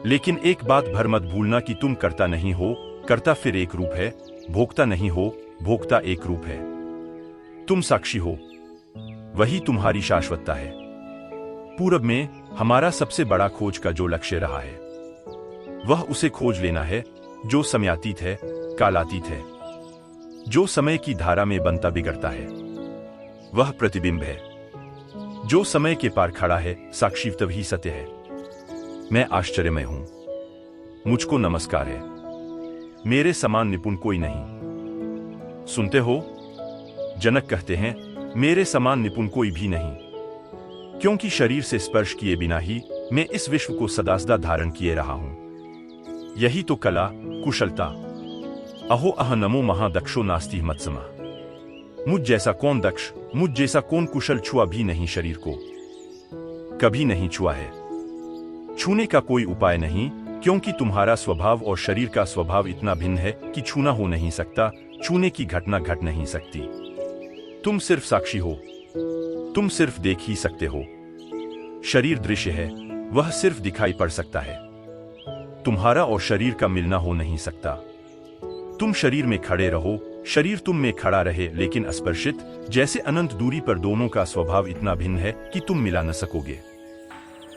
Speaker 1: लेकिन एक बात भर मत भूलना कि तुम करता नहीं हो, करता फिर एक रूप है, भोगता नहीं हो, भोगता एक रूप है। तुम साक्षी हो, वही तुम्हारी शाश्वतता है। पूरब में हमारा सबसे बड़ा खोज का जो लक्ष्य रहा है वह उसे खोज लेना है जो समयातीत है, कालातीत है, जो समय की धारा में बनता बिगड़ता है। वह प्रतिबिंब है जो समय के पार खड़ा है, साक्षी तभी सत्य है। मैं आश्चर्यमय हूं, मुझको नमस्कार है। मेरे समान निपुण कोई नहीं। सुनते हो, जनक कहते हैं मेरे समान निपुण कोई भी नहीं, क्योंकि शरीर से स्पर्श किए बिना ही मैं इस विश्व को सदा सदा धारण किए रहा हूं। यही तो कला, कुशलता। अहो अह नमो महादक्षो नास्ति मत्समा। मुझ जैसा कौन दक्ष, मुझ जैसा कौन कुशल छुआ भी नहीं शरीर को, कभी नहीं छुआ है। छूने का कोई उपाय नहीं, क्योंकि तुम्हारा स्वभाव और शरीर का स्वभाव इतना भिन्न है कि छूना हो नहीं सकता, छूने की घटना घट नहीं सकती। तुम सिर्फ साक्षी हो, तुम सिर्फ देख ही सकते हो। शरीर दृश्य है, वह सिर्फ दिखाई पड़ सकता है। तुम्हारा और शरीर का मिलना हो नहीं सकता। तुम शरीर में खड़े रहो, शरीर तुम में खड़ा रहे, लेकिन अस्पर्शित, जैसे अनंत दूरी पर दोनों का स्वभाव इतना भिन्न है कि तुम मिला न सकोगे।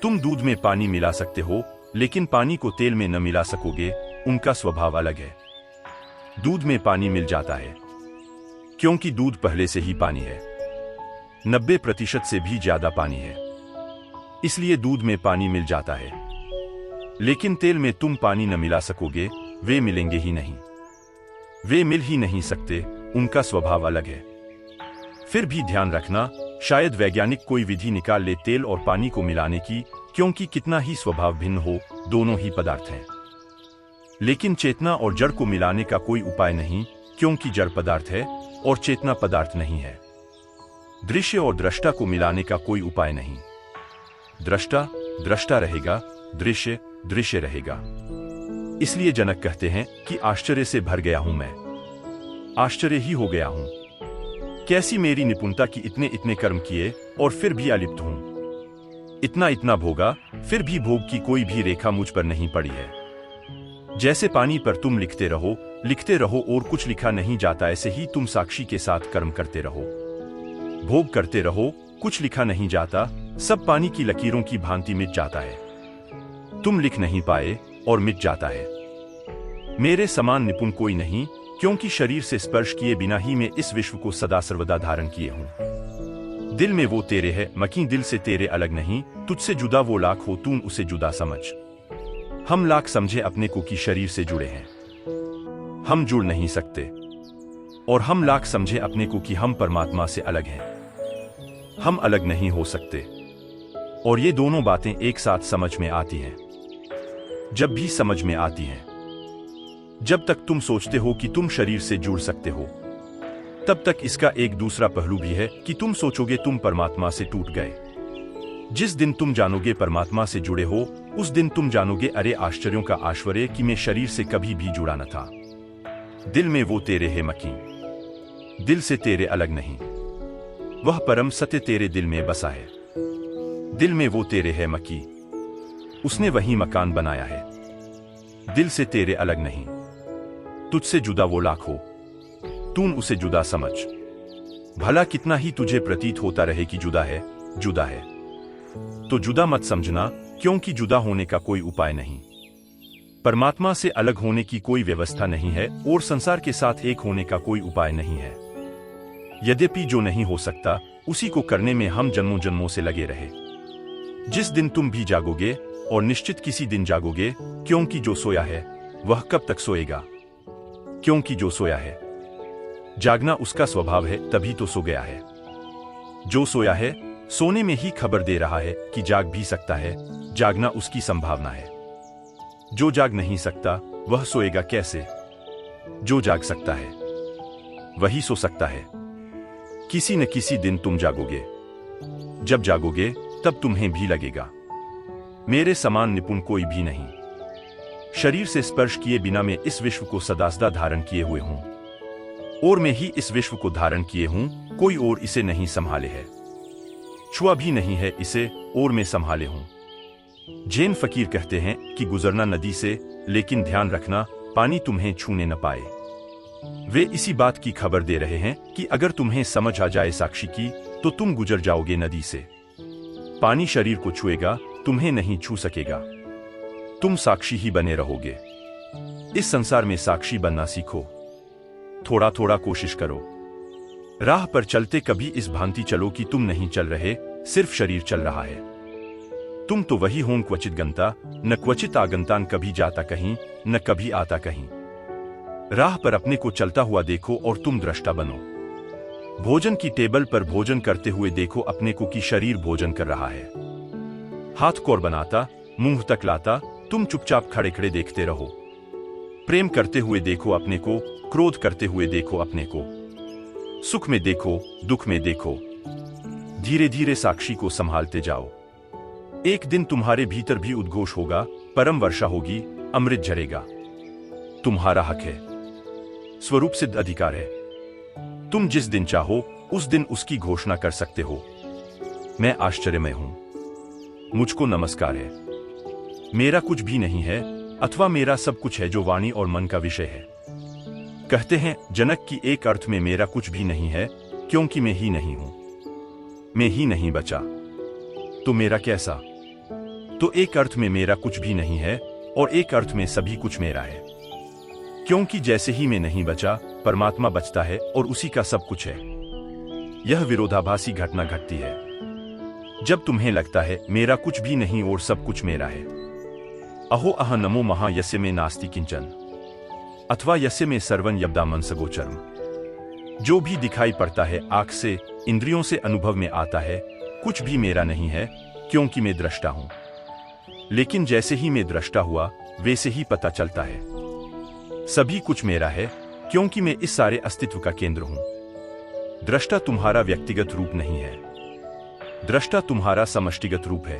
Speaker 1: तुम दूध में पानी मिला सकते हो, लेकिन पानी को तेल में न मिला सकोगे, उनका स्वभाव अलग है। दूध में पानी मिल जाता है क्योंकि दूध पहले से ही पानी है, 90% से भी ज्यादा पानी है, इसलिए दूध में पानी मिल जाता है। लेकिन तेल में तुम पानी न मिला सकोगे, वे मिलेंगे ही नहीं, वे मिल ही नहीं सकते, उनका स्वभाव अलग है। फिर भी ध्यान रखना, शायद वैज्ञानिक कोई विधि निकाल ले तेल और पानी को मिलाने की, क्योंकि कितना ही स्वभाव भिन्न हो, दोनों ही पदार्थ हैं। लेकिन चेतना और जड़ को मिलाने का कोई उपाय नहीं, क्योंकि जड़ पदार्थ है और चेतना पदार्थ नहीं है। दृश्य और दृष्टा को मिलाने का कोई उपाय नहीं। दृष्टा दृष्टा रहेगा, दृश्य दृश्य रहेगा। इसलिए जनक कहते हैं कि आश्चर्य से भर गया हूं मैं, आश्चर्य ही हो गया हूं। कैसी मेरी निपुणता कि इतने इतने कर्म किए और फिर भी अलिप्त हूं। इतना इतना भोगा, फिर भी भोग की कोई भी रेखा मुझ पर नहीं पड़ी है। जैसे पानी पर तुम लिखते रहो और कुछ लिखा नहीं जाता, ऐसे ही तुम साक्षी के साथ कर्म करते रहो, भोग करते रहो, कुछ लिखा नहीं जाता, सब पानी की लकीरों की भांति मिट जाता है। तुम लिख नहीं पाए और मिट जाता है। मेरे समान निपुण कोई नहीं, क्योंकि शरीर से स्पर्श किए बिना ही मैं इस विश्व को सदा सर्वदा धारण किए हूं। दिल में वो तेरे है मकी, दिल से तेरे अलग नहीं, तुझसे जुदा वो लाख हो, तू उसे जुदा समझ। हम लाख समझे अपने को कि शरीर से जुड़े हैं, हम जुड़ नहीं सकते, और हम लाख समझे अपने को कि हम परमात्मा से अलग हैं, हम अलग नहीं हो सकते। और ये दोनों बातें एक साथ समझ में आती हैं। जब भी समझ में आती हैं, जब तक तुम सोचते हो कि तुम शरीर से जुड़ सकते हो, तब तक इसका एक दूसरा पहलू भी है कि तुम सोचोगे तुम परमात्मा से टूट गए। जिस दिन तुम जानोगे परमात्मा से जुड़े हो, उस दिन तुम जानोगे अरे आश्चर्यों का आश्चर्य कि मैं शरीर से कभी भी जुड़ा न था। दिल में वो तेरे है मकी, दिल से तेरे अलग नहीं, वह परम सत्य तेरे दिल में बसा है। दिल में वो तेरे है मकी, उसने वही मकान बनाया है। दिल से तेरे अलग नहीं, तुझसे जुदा वो लाख हो, तू उसे जुदा समझ। भला कितना ही तुझे प्रतीत होता रहे कि जुदा है, जुदा है, तो जुदा मत समझना, क्योंकि जुदा होने का कोई उपाय नहीं। परमात्मा से अलग होने की कोई व्यवस्था नहीं है और संसार के साथ एक होने का कोई उपाय नहीं है। यद्यपि जो नहीं हो सकता, उसी को करने में हम जन्मों जन्मों से लगे रहे। जिस दिन तुम भी जागोगे, और निश्चित किसी दिन जागोगे, क्योंकि जो सोया है वह कब तक सोएगा, क्योंकि जो सोया है, जागना उसका स्वभाव है, तभी तो सो गया है। जो सोया है, सोने में ही खबर दे रहा है कि जाग भी सकता है, जागना उसकी संभावना है। जो जाग नहीं सकता, वह सोएगा कैसे? जो जाग सकता है, वही सो सकता है। किसी न किसी दिन तुम जागोगे, जब जागोगे तब तुम्हें भी लगेगा मेरे समान निपुण कोई भी नहीं। शरीर से स्पर्श किए बिना मैं इस विश्व को सदा सदा धारण किए हुए हूं, और मैं ही इस विश्व को धारण किए हूं, कोई और इसे नहीं संभाले है, छुआ भी नहीं है इसे, और मैं संभाले हूं। जैन फकीर कहते हैं कि गुजरना नदी से, लेकिन ध्यान रखना पानी तुम्हें छूने न पाए। वे इसी बात की खबर दे रहे हैं कि अगर तुम्हें समझ आ जाए साक्षी की, तो तुम गुजर जाओगे नदी से। पानी शरीर को छुएगा, तुम्हें नहीं छू सकेगा, तुम साक्षी ही बने रहोगे। इस संसार में साक्षी बनना सीखो, थोड़ा थोड़ा कोशिश करो। राह पर चलते कभी इस भांति चलो कि तुम नहीं चल रहे, सिर्फ शरीर चल रहा है। तुम तो वही हो क्वचित गंता, न क्वचित आगंतान, कभी जाता कहीं न कभी आता कहीं। राह पर अपने को चलता हुआ देखो और तुम दृष्टा बनो। भोजन की टेबल पर भोजन करते हुए देखो अपने को कि शरीर भोजन कर रहा है। हाथ कोर बनाता, मुंह तक लाता, तुम चुपचाप खड़े खड़े देखते रहो। प्रेम करते हुए देखो अपने को, क्रोध करते हुए देखो अपने को, सुख में देखो, दुख में देखो। धीरे धीरे साक्षी को संभालते जाओ। एक दिन तुम्हारे भीतर भी उद्घोष होगा, परम वर्षा होगी, अमृत झरेगा। तुम्हारा हक है, स्वरूप सिद्ध अधिकार है। तुम जिस दिन चाहो उस दिन उसकी घोषणा कर सकते हो। मैं आश्चर्यमय हूं, मुझको नमस्कार है। मेरा कुछ भी नहीं है, अथवा मेरा सब कुछ है जो वाणी और मन का विषय है। कहते हैं जनक की एक अर्थ में मेरा कुछ भी नहीं है, क्योंकि मैं ही नहीं हूं। मैं ही नहीं बचा, तो मेरा कैसा? तो एक अर्थ में मेरा कुछ भी नहीं है और एक अर्थ में सभी कुछ मेरा है। क्योंकि जैसे ही मैं नहीं बचा, परमात्मा बचता है और उसी का सब कुछ है। यह विरोधाभासी घटना घटती है जब तुम्हें लगता है मेरा कुछ भी नहीं और सब कुछ मेरा है। अहो अह नमो महा यस्य में नास्ति किंचन अथवा यस्य में सर्वं यब्दा मनसगोचरम। जो भी दिखाई पड़ता है आंख से, इंद्रियों से अनुभव में आता है, कुछ भी मेरा नहीं है, क्योंकि मैं दृष्टा हूं। लेकिन जैसे ही मैं दृष्टा हुआ, वैसे ही पता चलता है सभी कुछ मेरा है, क्योंकि मैं इस सारे अस्तित्व का केंद्र हूं। दृष्टा तुम्हारा व्यक्तिगत रूप नहीं है, दृष्टा तुम्हारा समष्टिगत रूप है।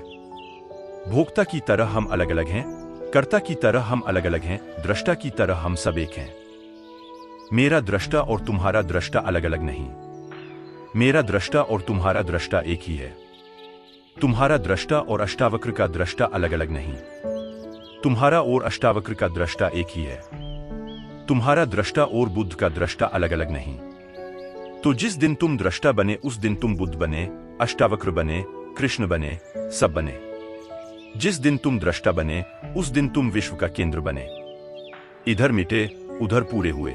Speaker 1: भोक्ता की तरह हम अलग अलग हैं, कर्ता की तरह हम अलग अलग हैं, दृष्टा की तरह हम सब एक हैं। मेरा दृष्टा और तुम्हारा दृष्टा अलग अलग नहीं, मेरा दृष्टा और तुम्हारा दृष्टा एक ही है। तुम्हारा दृष्टा और अष्टावक्र का दृष्टा अलग अलग नहीं, तुम्हारा और अष्टावक्र का दृष्टा एक ही है। तुम्हारा दृष्टा और बुद्ध का दृष्टा अलग अलग नहीं। तो जिस दिन तुम दृष्टा बने उस दिन तुम बुद्ध बने, अष्टावक्र बने, कृष्ण बने, सब बने। जिस दिन तुम दृष्टा बने उस दिन तुम विश्व का केंद्र बने। इधर मिटे उधर पूरे हुए।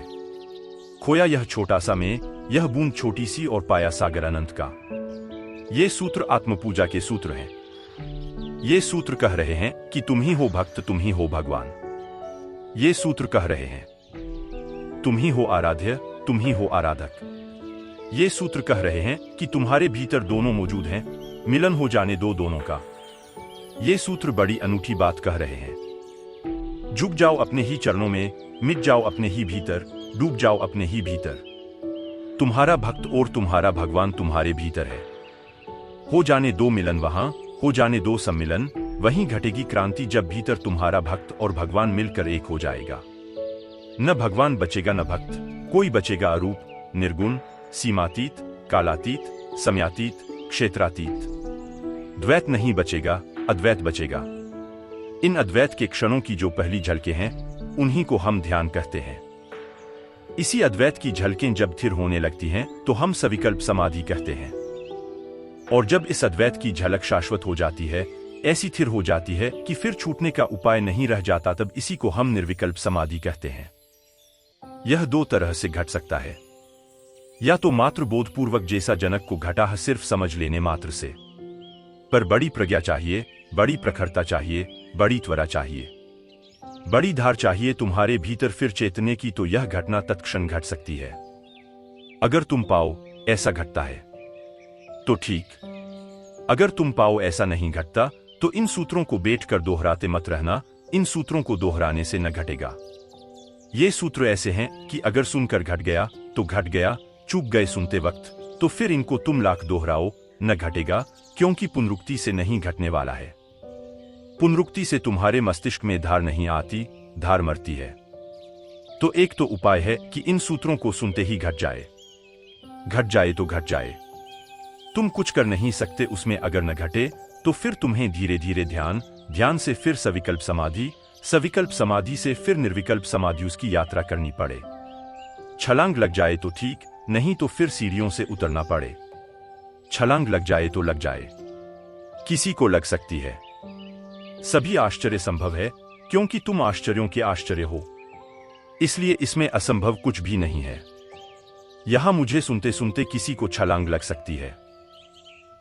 Speaker 1: खोया यह छोटा सा मैं, यह बूंद छोटी सी और पाया सागर अनंत का। ये सूत्र आत्मपूजा के सूत्र हैं। ये सूत्र कह रहे हैं कि तुम ही हो भक्त, तुम ही हो भगवान। ये सूत्र कह रहे हैं तुम ही हो आराध्य, तुम ही हो आराधक। ये सूत्र कह रहे हैं कि तुम्हारे भीतर दोनों मौजूद हैं, मिलन हो जाने दो दोनों का। ये सूत्र बड़ी अनूठी बात कह रहे हैं। झुक जाओ अपने ही चरणों में, मिट जाओ अपने ही भीतर, डूब जाओ अपने ही भीतर। तुम्हारा भक्त और तुम्हारा भगवान तुम्हारे भीतर है। हो जाने दो मिलन वहां, हो जाने दो सम्मिलन, वहीं घटेगी क्रांति जब भीतर तुम्हारा भक्त और भगवान मिलकर एक हो जाएगा। न भगवान बचेगा न भक्त, कोई बचेगा अरूप, निर्गुण, सीमातीत, कालातीत, समयातीत, क्षेत्रातीत। द्वैत नहीं बचेगा, अद्वैत बचेगा। इन अद्वैत के क्षणों की जो पहली झलकें हैं, उन्हीं को हम ध्यान कहते हैं। इसी अद्वैत की झलकें जब थिर होने लगती हैं तो हम सविकल्प समाधि कहते हैं। और जब इस अद्वैत की झलक शाश्वत हो जाती है, ऐसी थिर हो जाती है कि फिर छूटने का उपाय नहीं रह जाता, तब इसी को हम निर्विकल्प समाधि कहते हैं। यह दो तरह से घट सकता है। या तो मात्र बोधपूर्वक जैसा जनक को घटा है सिर्फ समझ लेने मात्र से, पर बड़ी प्रज्ञा चाहिए, बड़ी प्रखरता चाहिए, बड़ी त्वरा चाहिए, बड़ी धार चाहिए तुम्हारे भीतर फिर चेतने की, तो यह घटना तत्क्षण घट सकती है। अगर तुम पाओ ऐसा घटता है तो ठीक, अगर तुम पाओ ऐसा नहीं घटता तो इन सूत्रों को बैठकर दोहराते मत रहना। इन सूत्रों को दोहराने से न घटेगा। ये सूत्र ऐसे हैं कि अगर सुनकर घट गया तो घट गया, चूक गए सुनते वक्त, तो फिर इनको तुम लाख दोहराओ, न घटेगा, क्योंकि पुनरुक्ति से नहीं घटने वाला है। पुनरुक्ति से तुम्हारे मस्तिष्क में धार नहीं आती, धार मरती है। तो एक तो उपाय है कि इन सूत्रों को सुनते ही घट जाए। घट जाए तो घट जाए, तुम कुछ कर नहीं सकते उसमें। अगर न घटे तो फिर तुम्हें धीरे धीरे ध्यान, ध्यान से फिर सविकल्प समाधि, सविकल्प समाधि से फिर निर्विकल्प समाधि, उसकी यात्रा करनी पड़े। छलांग लग जाए तो ठीक, नहीं तो फिर सीढ़ियों से उतरना पड़े। छलांग लग जाए तो लग जाए, किसी को लग सकती है। सभी आश्चर्य संभव है, क्योंकि तुम आश्चर्यों के आश्चर्य हो, इसलिए इसमें असंभव कुछ भी नहीं है। यहां मुझे सुनते सुनते किसी को छलांग लग सकती है।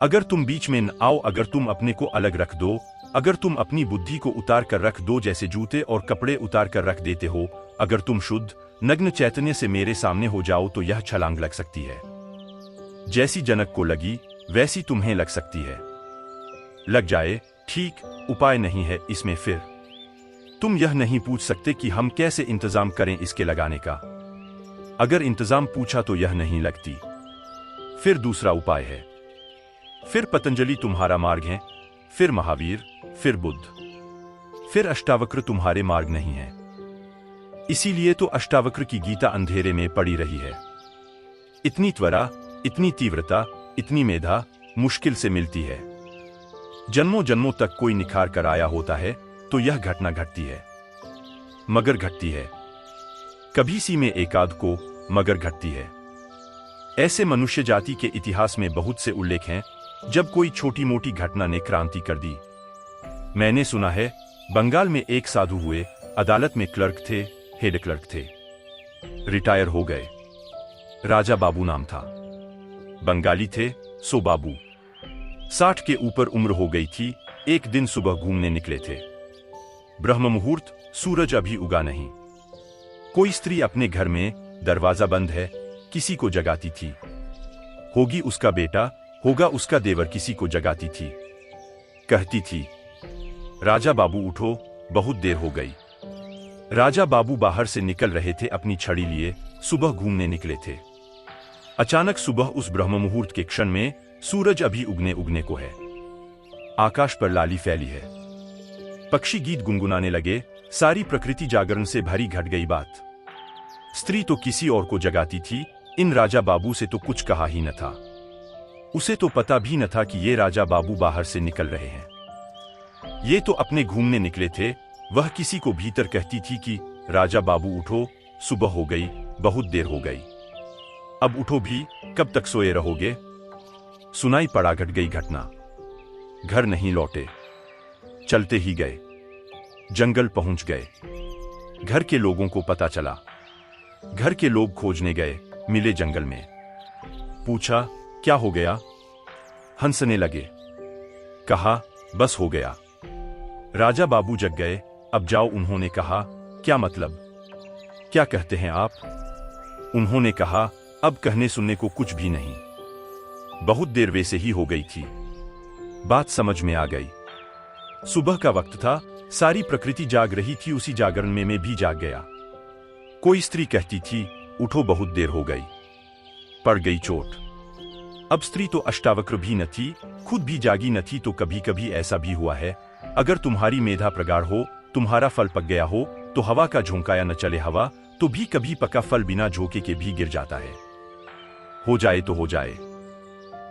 Speaker 1: अगर तुम बीच में न आओ, अगर तुम अपने को अलग रख दो, अगर तुम अपनी बुद्धि को उतार कर रख दो जैसे जूते और कपड़े उतार कर रख देते हो, अगर तुम शुद्ध नग्न चैतन्य से मेरे सामने हो जाओ तो यह छलांग लग सकती है। जैसी जनक को लगी वैसी तुम्हें लग सकती है। लग जाए ठीक, उपाय नहीं है इसमें। फिर तुम यह नहीं पूछ सकते कि हम कैसे इंतजाम करें इसके लगाने का। अगर इंतजाम पूछा तो यह नहीं लगती। फिर दूसरा उपाय है। फिर पतंजलि तुम्हारा मार्ग है, फिर महावीर, फिर बुद्ध, फिर अष्टावक्र तुम्हारे मार्ग नहीं है। इसीलिए तो अष्टावक्र की गीता अंधेरे में पड़ी रही है। इतनी त्वरा, इतनी तीव्रता, इतनी मेधा मुश्किल से मिलती है। जन्मों जन्मों तक कोई निखार कर आया होता है तो यह घटना घटती है, मगर घटती है। कभी सी में एकाध को, मगर घटती है। ऐसे मनुष्य जाति के इतिहास में बहुत से उल्लेख हैं जब कोई छोटी मोटी घटना ने क्रांति कर दी। मैंने सुना है बंगाल में एक साधु हुए, अदालत में क्लर्क थे, हेड क्लर्क थे, रिटायर हो गए। राजा बाबू नाम था। बंगाली थे, सो बाबू। 60 के ऊपर उम्र हो गई थी। एक दिन सुबह घूमने निकले थे। ब्रह्म मुहूर्त, सूरज अभी उगा नहीं। कोई स्त्री अपने घर में, दरवाजा बंद है, किसी को जगाती थी। होगी उसका बेटा, होगा उसका देवर, किसी को जगाती थी। कहती थी, राजा बाबू उठो, बहुत देर हो गई। राजा बाबू बाहर से निकल रहे थे, अपनी छड़ी लिए, सुबह घूमने निकले थे। अचानक सुबह उस ब्रह्म मुहूर्त के क्षण में सूरज अभी उगने को है। आकाश पर लाली फैली है। पक्षी गीत गुनगुनाने लगे। सारी प्रकृति जागरण से भरी घट गई बात। स्त्री तो किसी और को जगाती थी, इन राजा बाबू से तो कुछ कहा ही न था। उसे तो पता भी न था कि ये राजा बाबू बाहर से निकल रहे हैं। ये तो अपने घूमने निकले थे। वह किसी को भीतर कहती थी कि राजा बाबू उठो, सुबह हो गई, बहुत देर हो गई। अब उठो भी, कब तक सोए रहोगे। सुनाई पड़ा घट गई घटना। घर नहीं लौटे, चलते ही गए। जंगल पहुंच गए। घर के लोगों को पता चला। घर के लोग खोजने गए, मिले जंगल में। पूछा, क्या हो गया। हंसने लगे। कहा, बस हो गया। राजा बाबू जग गए। अब जाओ। उन्होंने कहा, क्या मतलब, क्या कहते हैं आप। उन्होंने कहा, अब कहने सुनने को कुछ भी नहीं। बहुत देर वैसे ही हो गई थी। बात समझ में आ गई। सुबह का वक्त था, सारी प्रकृति जाग रही थी। उसी जागरण में मैं भी जाग गया। कोई स्त्री कहती थी, उठो, बहुत देर हो गई। पड़ गई चोट। अब स्त्री तो अष्टावक्र भी न थी, खुद भी जागी न थी। तो कभी कभी ऐसा भी हुआ है, अगर तुम्हारी मेधा प्रगाढ़ हो, तुम्हारा फल पक गया हो, तो हवा का झोंकाया न चले हवा, तो भी कभी पका फल बिना झोंके के भी गिर जाता है। हो जाए तो हो जाए,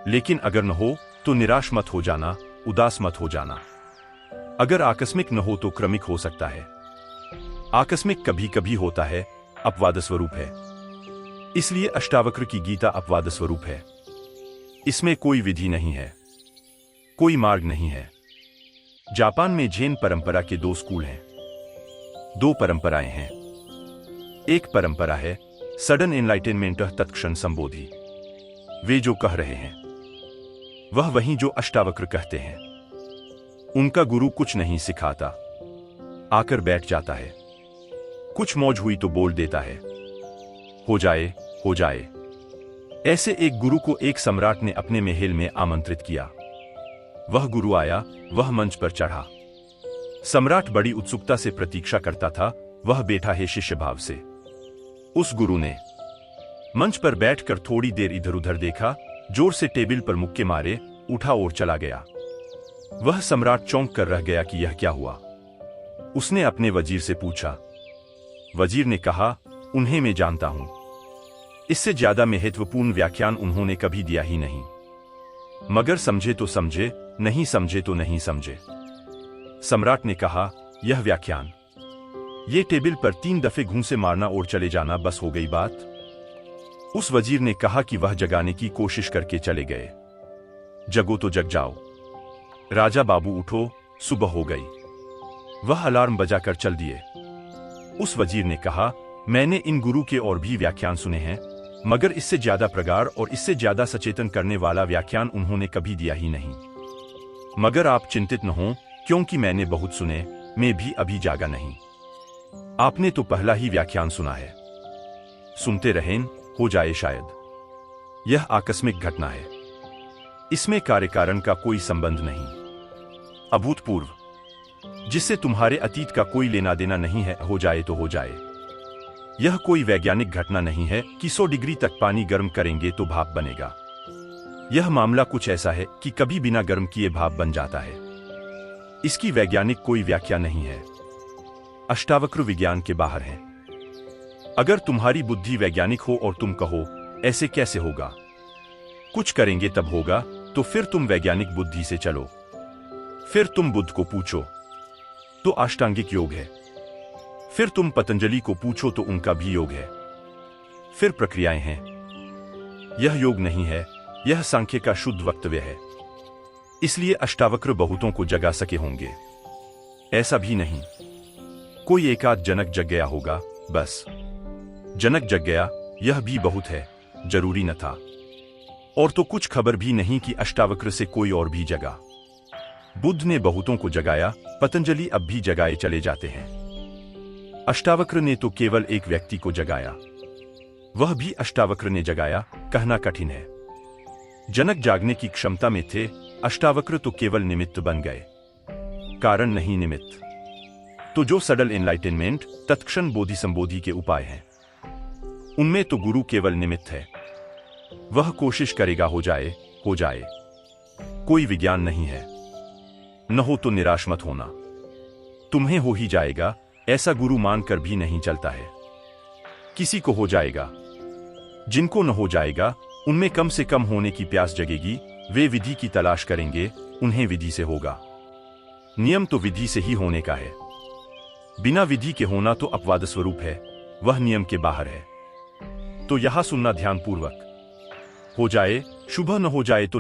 Speaker 1: लेकिन अगर न हो तो निराश मत हो जाना, उदास मत हो जाना। अगर आकस्मिक न हो तो क्रमिक हो सकता है। आकस्मिक कभी कभी होता है, अपवाद स्वरूप है। इसलिए अष्टावक्र की गीता अपवाद स्वरूप है। इसमें कोई विधि नहीं है, कोई मार्ग नहीं है। जापान में जैन परंपरा के 2 स्कूल हैं। 2 परंपराएं हैं। एक परंपरा है सडन एनलाइटनमेंट, तत्क्षण संबोधि। वे जो कह रहे हैं वह वही जो अष्टावक्र कहते हैं। उनका गुरु कुछ नहीं सिखाता, आकर बैठ जाता है। कुछ मौज हुई तो बोल देता है, हो जाए हो जाए। ऐसे एक गुरु को एक सम्राट ने अपने महल में आमंत्रित किया। वह गुरु आया, वह मंच पर चढ़ा। सम्राट बड़ी उत्सुकता से प्रतीक्षा करता था, वह बैठा है शिष्य भाव से। उस गुरु ने मंच पर बैठकर थोड़ी देर इधर उधर देखा, जोर से टेबल पर मुक्के मारे, उठा और चला गया। वह सम्राट चौंक कर रह गया कि यह क्या हुआ। उसने अपने वजीर से पूछा। वजीर ने कहा, उन्हें मैं जानता हूं। इससे ज्यादा महत्वपूर्ण व्याख्यान उन्होंने कभी दिया ही नहीं। मगर समझे तो समझे, नहीं समझे तो नहीं समझे। सम्राट ने कहा, यह व्याख्यान, ये टेबल पर 3 दफे घूंसे मारना और चले जाना, बस हो गई बात। उस वजीर ने कहा कि वह जगाने की कोशिश करके चले गए। जगो तो जग जाओ, राजा बाबू उठो, सुबह हो गई। वह अलार्म बजाकर चल दिए। उस वजीर ने कहा, मैंने इन गुरु के और भी व्याख्यान सुने हैं, मगर इससे ज्यादा प्रगाढ़ और इससे ज्यादा सचेतन करने वाला व्याख्यान उन्होंने कभी दिया ही नहीं। मगर आप चिंतित न हों, क्योंकि मैंने बहुत सुने, मैं भी अभी जागा नहीं। आपने तो पहला ही व्याख्यान सुना है। सुनते रहें, हो जाए शायद। यह आकस्मिक घटना है, इसमें कार्य कारण का कोई संबंध नहीं। अभूतपूर्व, जिससे तुम्हारे अतीत का कोई लेना देना नहीं है, हो जाए तो हो जाए। यह कोई वैज्ञानिक घटना नहीं है कि 100 डिग्री तक पानी गर्म करेंगे तो भाप बनेगा। यह मामला कुछ ऐसा है कि कभी बिना गर्म किए भाप बन जाता है। इसकी वैज्ञानिक कोई व्याख्या नहीं है। अष्टावक्र विज्ञान के बाहर है। अगर तुम्हारी बुद्धि वैज्ञानिक हो और तुम कहो ऐसे कैसे होगा, कुछ करेंगे तब होगा, तो फिर तुम वैज्ञानिक बुद्धि से चलो। फिर तुम बुद्ध को पूछो तो अष्टांगिक योग है। फिर तुम पतंजलि को पूछो तो उनका भी योग है। फिर प्रक्रियाएं हैं। यह योग नहीं है, यह सांख्य का शुद्ध वक्तव्य है। इसलिए अष्टावक्र बहुतों को जगा सके होंगे। ऐसा भी नहीं। कोई एकाध जनक जग गया होगा, बस। जनक जग गया, यह भी बहुत है, जरूरी न था। और तो कुछ खबर भी नहीं कि अष्टावक्र से कोई और भी जगा। बुद्ध ने बहुतों को जगाया, पतंजलि अब भी जगाए चले जाते हैं। अष्टावक्र ने तो केवल एक व्यक्ति को जगाया। वह भी अष्टावक्र ने जगाया, कहना कठिन है। जनक जागने की क्षमता में थे, अष्टावक्र तो केवल निमित्त बन गए, कारण नहीं निमित्त। तो जो सडल एनलाइटनमेंट, तत्क्षण बोधि संबोधि के उपाय हैं, उनमें तो गुरु केवल निमित्त है। वह कोशिश करेगा हो जाए, हो जाए। कोई विज्ञान नहीं है। न हो तो निराश मत होना। तुम्हें हो ही जाएगा, ऐसा गुरु मानकर भी नहीं चलता है। किसी को हो जाएगा। जिनको न हो जाएगा, उनमें कम से कम होने की प्यास जगेगी। वे विधि की तलाश करेंगे, उन्हें विधि से होगा। नियम तो विधि से ही होने का है। बिना विधि के होना तो अपवाद स्वरूप है, वह नियम के बाहर है। तो यहां सुनना ध्यानपूर्वक। हो जाए, शुभ न हो जाए तो